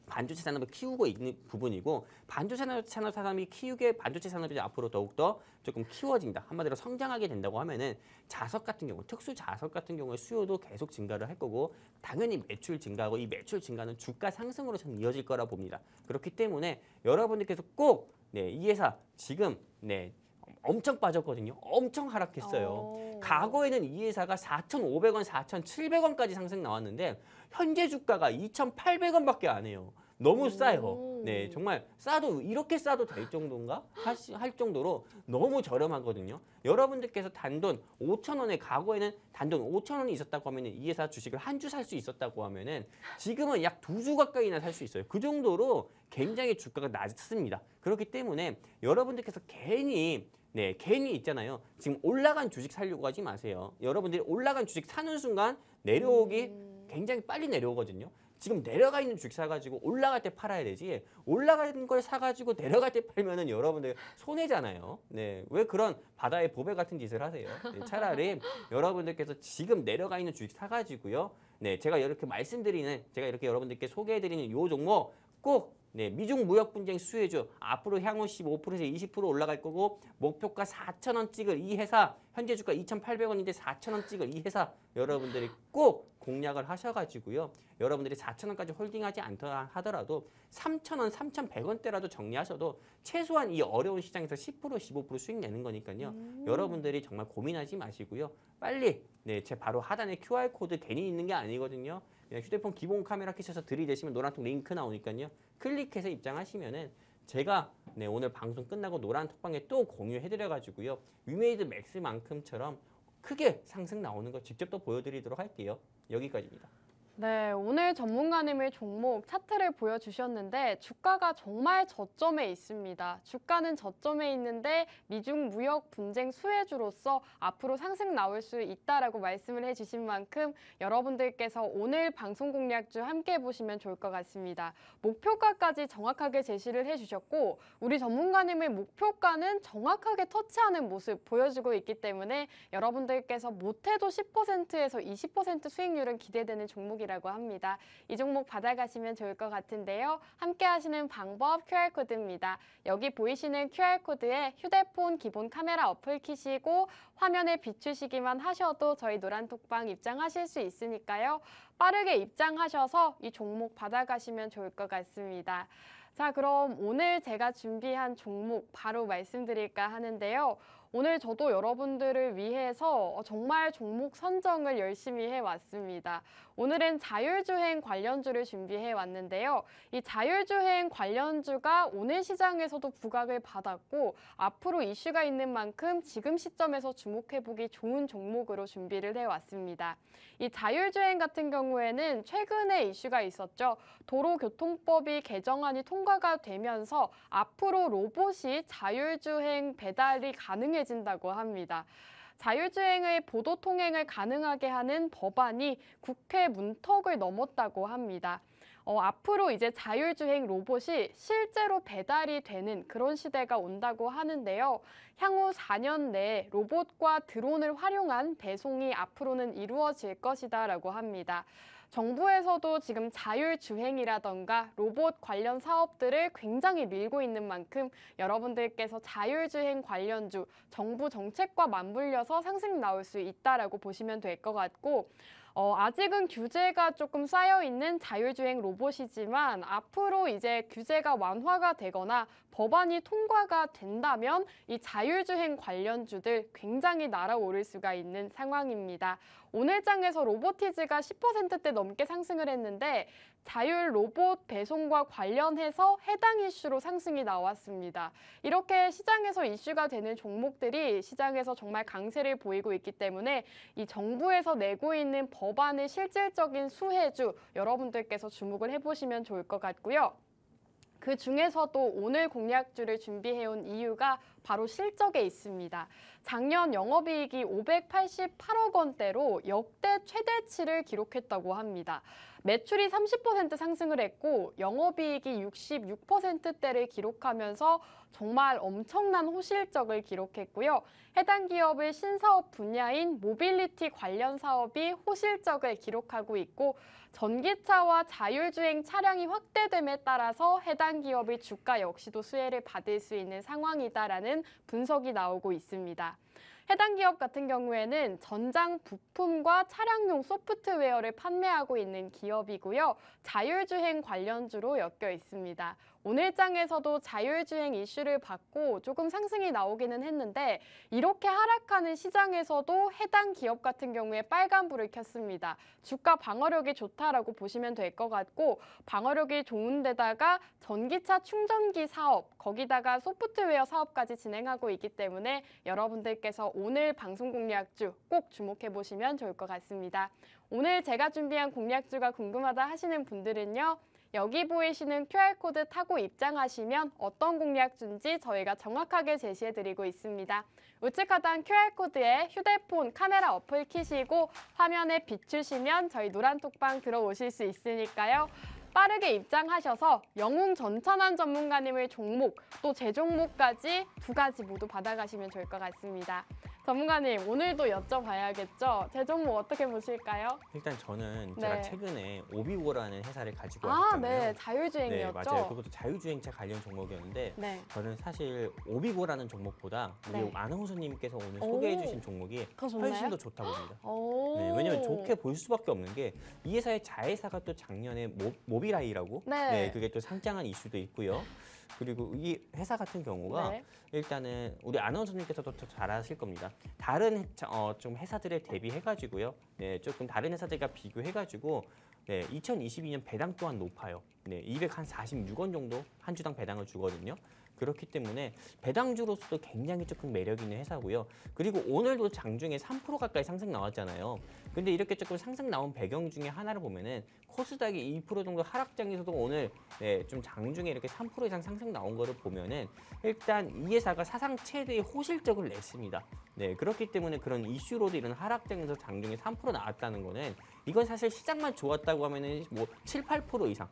반도체 산업을 키우고 있는 부분이고 반도체 산업이 키우게 반도체 산업이 앞으로 더욱더 조금 키워진다. 한마디로 성장하게 된다고 하면은 자석 같은 경우, 특수 자석 같은 경우에 수요도 계속 증가를 할 거고 당연히 매출 증가하고 이 매출 증가는 주가 상승으로 저는 이어질 거라 봅니다. 그렇기 때문에 여러분들께서 꼭 이 회사 지금 엄청 빠졌거든요. 엄청 하락했어요. 과거에는 이 회사가 4,500원, 4,700원까지 상승 나왔는데 현재 주가가 2,800원밖에 안 해요. 너무 싸요. 네, 정말 싸도 이렇게 싸도 될 정도인가 할 정도로 너무 저렴하거든요. 여러분들께서 단돈 5,000원에 과거에는 단돈 5,000원이 있었다고 하면 이 회사 주식을 한 주 살 수 있었다고 하면은 지금은 약 2주 가까이나 살 수 있어요. 그 정도로 굉장히 주가가 낮습니다. 그렇기 때문에 여러분들께서 괜히 있잖아요. 지금 올라간 주식 살려고 하지 마세요. 여러분들이 올라간 주식 사는 순간 내려오기 굉장히 빨리 내려오거든요. 지금 내려가 있는 주식 사가지고 올라갈 때 팔아야 되지 올라가는 걸 사가지고 내려갈 때 팔면은 여러분들 손해잖아요. 네, 왜 그런 바다의 보배 같은 짓을 하세요? 네, 차라리 여러분들께서 지금 내려가 있는 주식 사가지고요. 네, 제가 이렇게 여러분들께 소개해드리는 요 종목 꼭 미중 무역 분쟁 수혜주 앞으로 향후 15%에서 20% 올라갈 거고 목표가 4,000원 찍을 이 회사 현재 주가 2,800원인데 4,000원 찍을 이 회사 여러분들이 꼭 공략을 하셔가지고요. 여러분들이 4,000원까지 홀딩하지 않다 하더라도 3,000원, 3,100원대라도 정리하셔도 최소한 이 어려운 시장에서 10%, 15% 수익 내는 거니까요. 여러분들이 정말 고민하지 마시고요. 빨리 제 바로 하단에 QR코드 괜히 있는 게 아니거든요. 그냥 휴대폰 기본 카메라 켜셔서 들이대시면 노란톡 링크 나오니까요. 클릭해서 입장하시면은 제가 오늘 방송 끝나고 노란 톡방에 또 공유해드려가지고요. 위메이드 맥스만큼처럼 크게 상승 나오는 거 직접 또 보여드리도록 할게요. 여기까지입니다. 네, 오늘 전문가님의 종목 차트를 보여주셨는데 주가가 정말 저점에 있습니다. 주가는 저점에 있는데 미중 무역 분쟁 수혜주로서 앞으로 상승 나올 수 있다라고 말씀을 해주신 만큼 여러분들께서 오늘 방송 공략주 함께 보시면 좋을 것 같습니다. 목표가까지 정확하게 제시를 해주셨고 우리 전문가님의 목표가는 정확하게 터치하는 모습 보여주고 있기 때문에 여러분들께서 못해도 10%에서 20% 수익률은 기대되는 종목이 라고 합니다. 이 종목 받아가시면 좋을 것 같은데요. 함께 하시는 방법 QR코드입니다. 여기 보이시는 QR코드에 휴대폰 기본 카메라 어플 키시고 화면에 비추시기만 하셔도 저희 노란톡방 입장하실 수 있으니까요. 빠르게 입장하셔서 이 종목 받아가시면 좋을 것 같습니다. 자, 그럼 오늘 제가 준비한 종목 바로 말씀드릴까 하는데요. 오늘 저도 여러분들을 위해서 정말 종목 선정을 열심히 해왔습니다. 오늘은 자율주행 관련주를 준비해 왔는데요. 이 자율주행 관련주가 오늘 시장에서도 부각을 받았고 앞으로 이슈가 있는 만큼 지금 시점에서 주목해보기 좋은 종목으로 준비를 해왔습니다. 이 자율주행 같은 경우에는 최근에 이슈가 있었죠. 도로교통법이 개정안이 통과가 되면서 앞으로 로봇이 자율주행 배달이 가능해진다고 합니다. 자율주행의 보도 통행을 가능하게 하는 법안이 국회 문턱을 넘었다고 합니다. 앞으로 이제 자율주행 로봇이 실제로 배달이 되는 그런 시대가 온다고 하는데요. 향후 4년 내에 로봇과 드론을 활용한 배송이 앞으로는 이루어질 것이다라고 합니다. 정부에서도 지금 자율주행이라던가 로봇 관련 사업들을 굉장히 밀고 있는 만큼 여러분들께서 자율주행 관련주, 정부 정책과 맞물려서 상승 나올 수 있다라고 보시면 될 것 같고 아직은 규제가 조금 쌓여있는 자율주행 로봇이지만 앞으로 이제 규제가 완화가 되거나 법안이 통과가 된다면 이 자율주행 관련주들 굉장히 날아오를 수가 있는 상황입니다. 오늘 장에서 로보티즈가 10%대 넘게 상승을 했는데 자율 로봇 배송과 관련해서 해당 이슈로 상승이 나왔습니다. 이렇게 시장에서 이슈가 되는 종목들이 시장에서 정말 강세를 보이고 있기 때문에 이 정부에서 내고 있는 법안의 실질적인 수혜주 여러분들께서 주목을 해보시면 좋을 것 같고요. 그 중에서도 오늘 공략주를 준비해온 이유가 바로 실적에 있습니다. 작년 영업이익이 588억 원대로 역대 최대치를 기록했다고 합니다. 매출이 30% 상승을 했고 영업이익이 66%대를 기록하면서 정말 엄청난 호실적을 기록했고요. 해당 기업의 신사업 분야인 모빌리티 관련 사업이 호실적을 기록하고 있고 전기차와 자율주행 차량이 확대됨에 따라서 해당 기업의 주가 역시도 수혜를 받을 수 있는 상황이다라는 분석이 나오고 있습니다. 해당 기업 같은 경우에는 전장 부품과 차량용 소프트웨어를 판매하고 있는 기업이고요. 자율주행 관련주로 엮여 있습니다. 오늘 장에서도 자율주행 이슈를 받고 조금 상승이 나오기는 했는데 이렇게 하락하는 시장에서도 해당 기업 같은 경우에 빨간불을 켰습니다. 주가 방어력이 좋다라고 보시면 될 것 같고 방어력이 좋은 데다가 전기차 충전기 사업, 거기다가 소프트웨어 사업까지 진행하고 있기 때문에 여러분들께서 오늘 방송 공략주 꼭 주목해 보시면 좋을 것 같습니다. 오늘 제가 준비한 공략주가 궁금하다 하시는 분들은요. 여기 보이시는 QR코드 타고 입장하시면 어떤 공략주인지 저희가 정확하게 제시해드리고 있습니다. 우측 하단 QR코드에 휴대폰 카메라 어플 키시고 화면에 비추시면 저희 노란톡방 들어오실 수 있으니까요. 빠르게 입장하셔서 영웅 전천한 전문가님의 종목, 또 제 종목까지 두 가지 모두 받아가시면 좋을 것 같습니다. 전문가님, 오늘도 여쭤봐야겠죠? 제 종목 어떻게 보실까요? 일단 저는 네. 제가 최근에 오비고라는 회사를 가지고 아, 왔잖아요. 네. 자율주행이었죠? 네, 맞아요. 그것도 자율주행차 관련 종목이었는데 네. 저는 사실 오비고라는 종목보다 우리 네. 아나운서님께서 오늘 오. 소개해 주신 종목이 더 좋나요? 훨씬 더 좋다고 봅니다. 오. 네, 왜냐면 좋게 볼 수밖에 없는 게 이 회사의 자회사가 또 작년에 모빌아이라고 네. 그게 또 상장한 이슈도 있고요. 그리고 이 회사 같은 경우가 네. 일단은 우리 아나운서님께서도 더 잘 아실 겁니다. 다른 좀 회사들에 대비해가지고요. 네, 조금 다른 회사들과 비교해가지고 네, 2022년 배당 또한 높아요. 네, 246원 정도 한 주당 배당을 주거든요. 그렇기 때문에 배당주로서도 굉장히 조금 매력 있는 회사고요. 그리고 오늘도 장중에 3% 가까이 상승 나왔잖아요. 근데 이렇게 조금 상승 나온 배경 중에 하나를 보면은 코스닥이 2% 정도 하락장에서도 오늘 좀 장중에 이렇게 3% 이상 상승 나온 거를 보면은 일단 이 회사가 사상 최대의 호실적을 냈습니다. 그렇기 때문에 그런 이슈로도 이런 하락장에서 장중에 3% 나왔다는 거는 이건 사실 시장만 좋았다고 하면은 뭐 7, 8% 이상,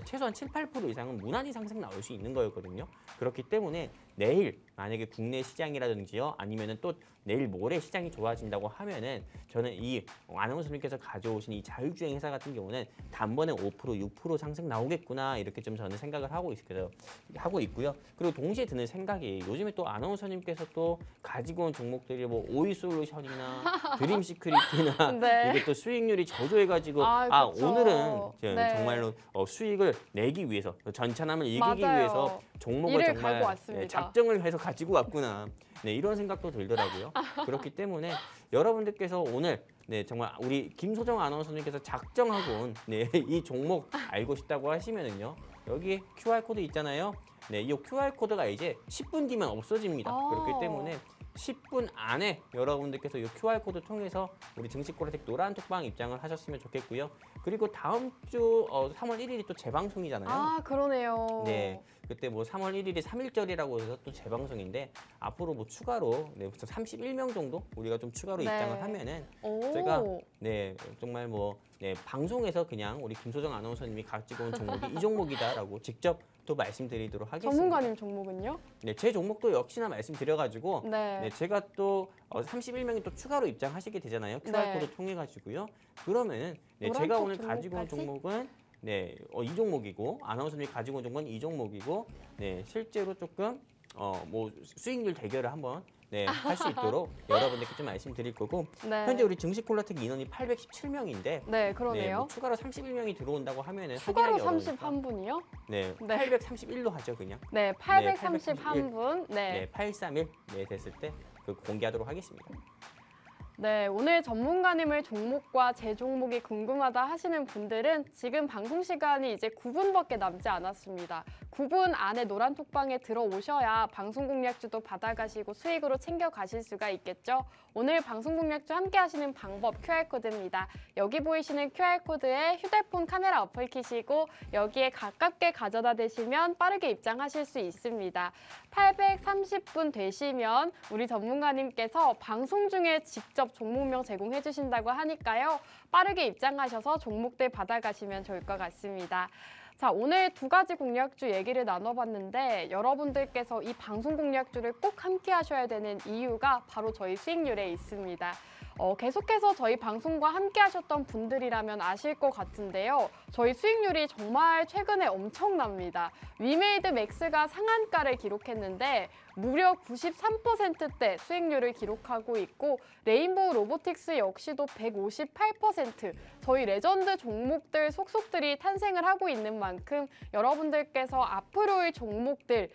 최소한 7, 8% 이상은 무난히 상승 나올 수 있는 거였거든요. 그렇기 때문에 내일 만약에 국내 시장이라든지요, 아니면은 또 내일 모레 시장이 좋아진다고 하면은 저는 이 아나운서님께서 가져오신 이 자율주행 회사 같은 경우는 단번에 5%, 6% 상승 나오겠구나 이렇게 좀 저는 생각을 하고 있고요. 그리고 동시에 드는 생각이 요즘에 또 아나운서님께서 또 가지고 온 종목들이 뭐 오이솔루션이나 드림시크릿이나 네. 이게 또 수익률이 저조해가지고 그쵸. 오늘은 네. 정말로 수익을 내기 위해서 전차남을 이기기 맞아요. 위해서 종목을 이를 정말 갈고 왔습니다. 작정을 해서 가지고 왔구나. 이런 생각도 들더라고요. 그렇기 때문에 여러분들께서 오늘 정말 우리 김소정 아나운서님께서 작정하고 온 이 종목 알고 싶다고 하시면은요. 여기 QR코드 있잖아요. 이 QR코드가 이제 10분 뒤면 없어집니다. 그렇기 때문에 10분 안에 여러분들께서 이 QR코드 통해서 우리 증시코라텍 노란톡방 입장을 하셨으면 좋겠고요. 그리고 다음 주 3월 1일이 또 재방송이잖아요. 그러네요. 그때 뭐 3월 1일이 3.1절이라고 해서 또 재방송인데 앞으로 뭐 추가로 31명 정도 우리가 좀 추가로 입장을 하면은 제가 정말 뭐 방송에서 그냥 우리 김소정 아나운서님이 가지고 온 종목이 이 종목이다라고 직접 또 말씀드리도록 하겠습니다. 전문가님 종목은요? 제 종목도 역시나 말씀드려가지고 네. 제가 또 31명이 또 추가로 입장하시게 되잖아요. QR코드 통해 가지고요. 그러면은 제가 오늘 가지고 온 종목은 이 종목이고 아나운서님이 가지고 온 종목은 이 종목이고 실제로 조금 뭐 수익률 대결을 한번 할 수 있도록 여러분들께 좀 말씀드릴 거고 현재 우리 증시콜라텍 인원이 817명인데 그러네요. 뭐 추가로 31명이 들어온다고 하면은 추가로 확인하기 어려우니까 31분이요? 831로 하죠 그냥. 831분. 831 됐을 때 공개하도록 하겠습니다. 오늘 전문가님을 종목과 제 종목이 궁금하다 하시는 분들은 지금 방송 시간이 이제 9분밖에 남지 않았습니다. 9분 안에 노란톡방에 들어오셔야 방송 공략주도 받아가시고 수익으로 챙겨가실 수가 있겠죠. 오늘 방송 공략주 함께 하시는 방법 QR코드입니다. 여기 보이시는 QR코드에 휴대폰 카메라 어플 키시고 여기에 가깝게 가져다 대시면 빠르게 입장하실 수 있습니다. 830분 되시면 우리 전문가님께서 방송 중에 직접 종목명 제공해 주신다고 하니까요. 빠르게 입장하셔서 종목들 받아가시면 좋을 것 같습니다. 자, 오늘 두 가지 공략주 얘기를 나눠봤는데 여러분들께서 이 방송 공략주를 꼭 함께 하셔야 되는 이유가 바로 저희 수익률에 있습니다. 계속해서 저희 방송과 함께 하셨던 분들이라면 아실 것 같은데요. 저희 수익률이 정말 최근에 엄청납니다. 위메이드 맥스가 상한가를 기록했는데 무려 93%대 수익률을 기록하고 있고 레인보우 로보틱스 역시도 158%, 저희 레전드 종목들 속속들이 탄생을 하고 있는 만큼 여러분들께서 앞으로의 종목들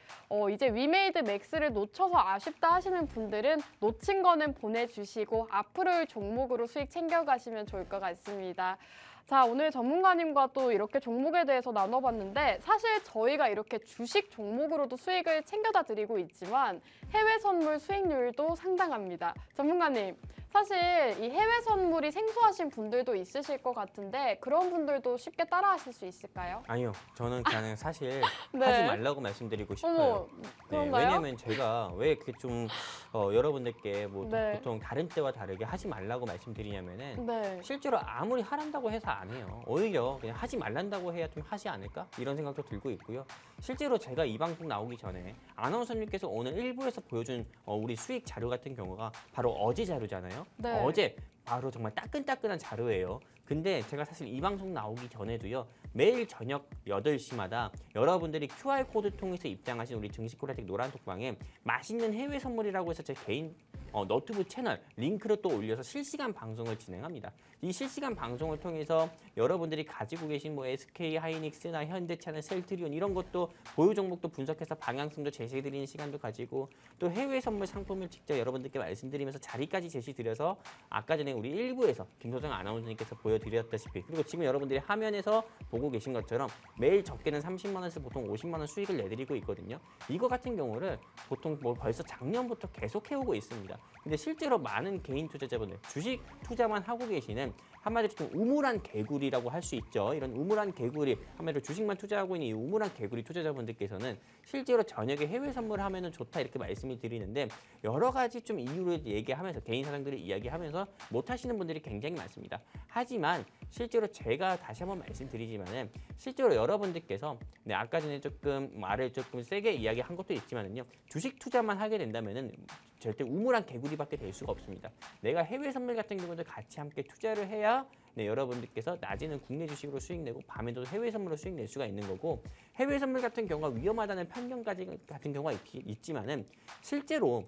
이제 위메이드 맥스를 놓쳐서 아쉽다 하시는 분들은 놓친 거는 보내주시고 앞으로의 종목으로 수익 챙겨가시면 좋을 것 같습니다. 자, 오늘 전문가님과 또 이렇게 종목에 대해서 나눠봤는데 사실 저희가 이렇게 주식 종목으로도 수익을 챙겨다 드리고 있지만 해외 선물 수익률도 상당합니다. 전문가님, 사실 이 해외 선물이 생소하신 분들도 있으실 것 같은데 그런 분들도 쉽게 따라하실 수 있을까요? 아니요, 저는 그냥 사실 하지 말라고 말씀드리고 싶어요. 그런가요? 왜냐하면 제가 왜 이렇게 좀 여러분들께 뭐 보통 다른 때와 다르게 하지 말라고 말씀드리냐면은 실제로 아무리 하란다고 해서 안 해요. 오히려 그냥 하지 말란다고 해야 좀 하지 않을까? 이런 생각도 들고 있고요. 실제로 제가 이 방송 나오기 전에 아나운서님께서 오늘 1부에서 보여준 우리 수익 자료 같은 경우가 바로 어제 자료잖아요. 어제 바로 정말 따끈따끈한 자료예요. 근데 제가 사실 이 방송 나오기 전에도요. 매일 저녁 8시마다 여러분들이 QR코드 통해서 입장하신 우리 증시콜라텍 노란톡방에 맛있는 해외 선물이라고 해서 제 개인 너튜브 채널 링크를 또 올려서 실시간 방송을 진행합니다. 이 실시간 방송을 통해서 여러분들이 가지고 계신 뭐 SK 하이닉스나 현대차나 셀트리온 이런 것도 보유 종목도 분석해서 방향성도 제시해드리는 시간도 가지고 또 해외 선물 상품을 직접 여러분들께 말씀드리면서 자리까지 제시드려서 아까 전에 우리 1부에서 김소정 아나운서님께서 보여드렸다시피 그리고 지금 여러분들이 화면에서 보고 계신 것처럼 매일 적게는 30만 원에서 보통 50만 원 수익을 내드리고 있거든요. 이거 같은 경우를 보통 뭐 벌써 작년부터 계속 해오고 있습니다. 근데 실제로 많은 개인 투자자분들 주식 투자만 하고 계시는 한마디로 좀 우물한 개구리라고 할 수 있죠. 이런 우물한 개구리, 한마디로 주식만 투자하고 있는 이 우물한 개구리 투자자분들께서는 실제로 저녁에 해외 선물하면은 좋다 이렇게 말씀을 드리는데 여러 가지 좀 이유를 얘기하면서 개인 사정들을 이야기하면서 못 하시는 분들이 굉장히 많습니다. 하지만 실제로 제가 다시 한번 말씀드리지만은 실제로 여러분들께서 아까 전에 조금 말을 조금 세게 이야기한 것도 있지만은요. 주식 투자만 하게 된다면은 절대 우물한 개구리밖에 될 수가 없습니다. 내가 해외 선물 같은 경우도 같이 함께 투자를 해야 여러분들께서 낮에는 국내 주식으로 수익 내고 밤에도 해외 선물로 수익 낼 수가 있는 거고 해외 선물 같은 경우가 위험하다는 편견까지 같은 경우가 있지만은 실제로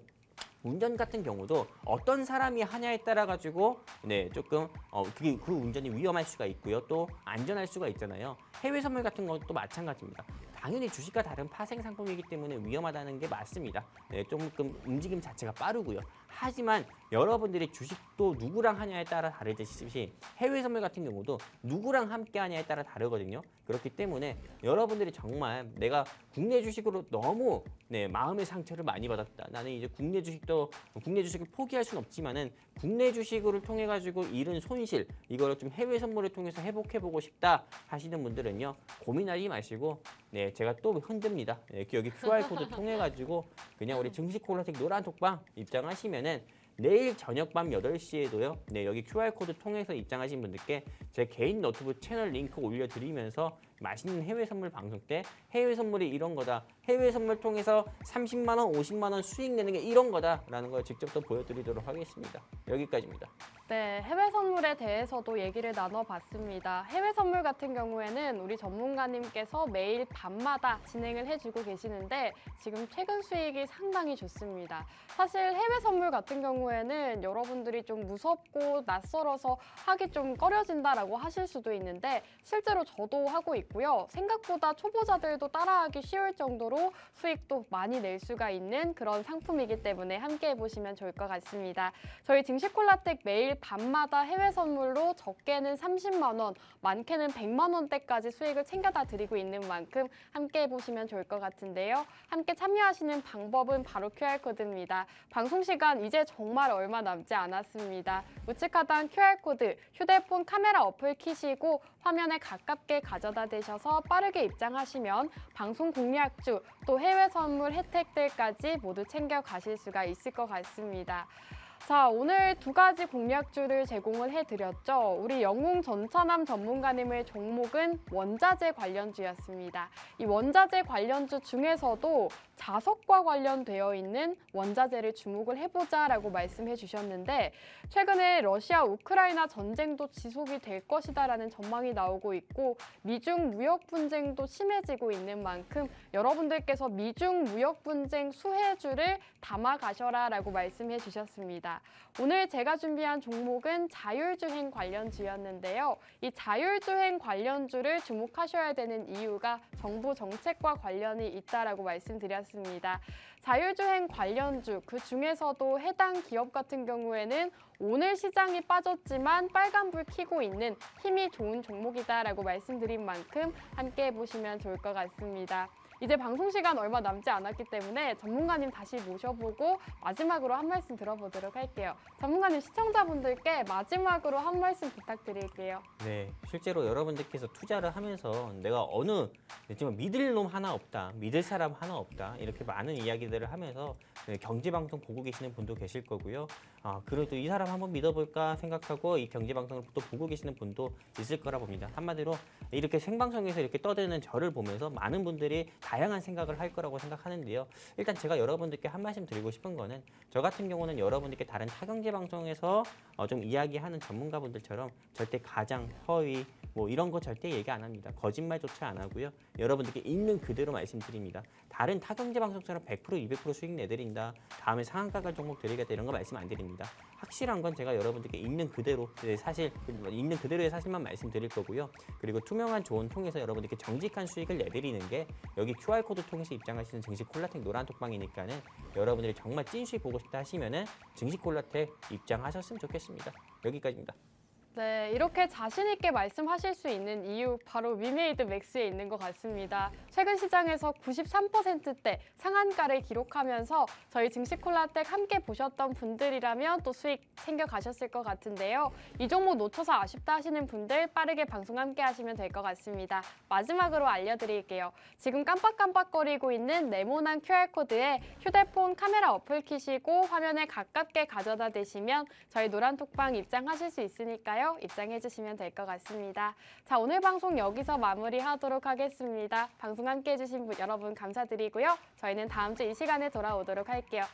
운전 같은 경우도 어떤 사람이 하냐에 따라 가지고 조금 그게 그 운전이 위험할 수가 있고요. 또 안전할 수가 있잖아요. 해외 선물 같은 것도 마찬가지입니다. 당연히 주식과 다른 파생 상품이기 때문에 위험하다는 게 맞습니다. 조금 움직임 자체가 빠르고요. 하지만 여러분들이 주식도 누구랑 하냐에 따라 다르듯이 해외 선물 같은 경우도 누구랑 함께 하냐에 따라 다르거든요. 그렇기 때문에 여러분들이 정말 내가 국내 주식으로 너무 마음의 상처를 많이 받았다. 나는 이제 국내 주식을 포기할 수는 없지만은 국내 주식을 통해 가지고 잃은 손실 이거를 좀 해외 선물을 통해서 회복해보고 싶다 하시는 분들은요 고민하지 마시고 제가 또 흔듭니다. 여기 QR 코드 통해 가지고 그냥 우리 증시콜라텍 노란 톡방 입장하시면은 내일 저녁 밤 8시에도요. 여기 QR코드 통해서 입장하신 분들께 제 개인 너튜브 채널 링크 올려드리면서 맛있는 해외 선물 방송 때 해외 선물이 이런 거다. 해외 선물 통해서 30만 원, 50만 원 수익 내는 게 이런 거다라는 걸 직접 또 보여드리도록 하겠습니다. 여기까지입니다. 네, 해외 선물에 대해서도 얘기를 나눠봤습니다. 해외 선물 같은 경우에는 우리 전문가님께서 매일 밤마다 진행을 해주고 계시는데 지금 최근 수익이 상당히 좋습니다. 사실 해외 선물 같은 경우에는 여러분들이 좀 무섭고 낯설어서 하기 좀 꺼려진다라고 하실 수도 있는데 실제로 저도 하고 있고요. 생각보다 초보자들도 따라하기 쉬울 정도로 수익도 많이 낼 수가 있는 그런 상품이기 때문에 함께 해보시면 좋을 것 같습니다. 저희 증시콜라텍 매일 밤마다 해외 선물로 적게는 30만 원, 많게는 100만 원대까지 수익을 챙겨다 드리고 있는 만큼 함께 해보시면 좋을 것 같은데요. 함께 참여하시는 방법은 바로 QR코드입니다. 방송 시간 이제 정말 얼마 남지 않았습니다. 우측 하단 QR코드, 휴대폰 카메라 어플 키시고 화면에 가깝게 가져다 대셔서 빠르게 입장하시면 방송 공략주 또 해외 선물 혜택들까지 모두 챙겨 가실 수가 있을 것 같습니다. 자, 오늘 두 가지 공략주를 제공을 해드렸죠. 우리 영웅 전차남 전문가님의 종목은 원자재 관련주였습니다. 이 원자재 관련주 중에서도 자석과 관련되어 있는 원자재를 주목을 해보자라고 말씀해 주셨는데 최근에 러시아 우크라이나 전쟁도 지속이 될 것이다라는 전망이 나오고 있고 미중 무역 분쟁도 심해지고 있는 만큼 여러분들께서 미중 무역 분쟁 수혜주를 담아 가셔라라고 말씀해 주셨습니다. 오늘 제가 준비한 종목은 자율주행 관련주였는데요. 이 자율주행 관련주를 주목하셔야 되는 이유가 정부 정책과 관련이 있다라고 말씀드렸습니다. 자율주행 관련주, 그 중에서도 해당 기업 같은 경우에는 오늘 시장이 빠졌지만 빨간불 켜고 있는 힘이 좋은 종목이다라고 말씀드린 만큼 함께 해보시면 좋을 것 같습니다. 이제 방송 시간 얼마 남지 않았기 때문에 전문가님 다시 모셔보고 마지막으로 한 말씀 들어보도록 할게요. 전문가님, 시청자분들께 마지막으로 한 말씀 부탁드릴게요. 네, 실제로 여러분들께서 투자를 하면서 내가 정말 믿을 놈 하나 없다, 믿을 사람 하나 없다 이렇게 많은 이야기들을 하면서 경제방송 보고 계시는 분도 계실 거고요. 그래도 이 사람 한번 믿어볼까 생각하고 이 경제방송을 또 보고 계시는 분도 있을 거라 봅니다. 한마디로 이렇게 생방송에서 이렇게 떠드는 저를 보면서 많은 분들이 다양한 생각을 할 거라고 생각하는데요. 일단 제가 여러분들께 한 말씀 드리고 싶은 거는 저 같은 경우는 여러분들께 다른 타경제 방송에서 좀 이야기하는 전문가분들처럼 절대 가장, 허위 뭐 이런 거 절대 얘기 안 합니다. 거짓말조차 안 하고요. 여러분들께 있는 그대로 말씀드립니다. 다른 타경제 방송처럼 100% 200% 수익 내드린다. 다음에 상한가가 종목 드리겠다 이런 거 말씀 안 드립니다. 확실한 건 제가 여러분들께 있는 그대로 사실 있는 그대로의 사실만 말씀드릴 거고요. 그리고 투명한 조언 통해서 여러분들께 정직한 수익을 내드리는 게 여기 QR코드 통해서 입장하시는 증시 콜라텍 노란톡방이니까는 여러분들이 정말 찐 수익 보고 싶다 하시면은 증시 콜라텍 입장하셨으면 좋겠습니다. 여기까지입니다. 네, 이렇게 자신 있게 말씀하실 수 있는 이유 바로 위메이드 맥스에 있는 것 같습니다. 최근 시장에서 93%대 상한가를 기록하면서 저희 증시콜라텍 함께 보셨던 분들이라면 또 수익 챙겨가셨을 것 같은데요. 이 종목 놓쳐서 아쉽다 하시는 분들 빠르게 방송 함께 하시면 될 것 같습니다. 마지막으로 알려드릴게요. 지금 깜빡깜빡거리고 있는 네모난 QR코드에 휴대폰 카메라 어플 키시고 화면에 가깝게 가져다 대시면 저희 노란톡방 입장하실 수 있으니까요. 입장해 주시면 될 것 같습니다. 자, 오늘 방송 여기서 마무리하도록 하겠습니다. 방송 함께 해주신 여러분 감사드리고요. 저희는 다음 주 이 시간에 돌아오도록 할게요.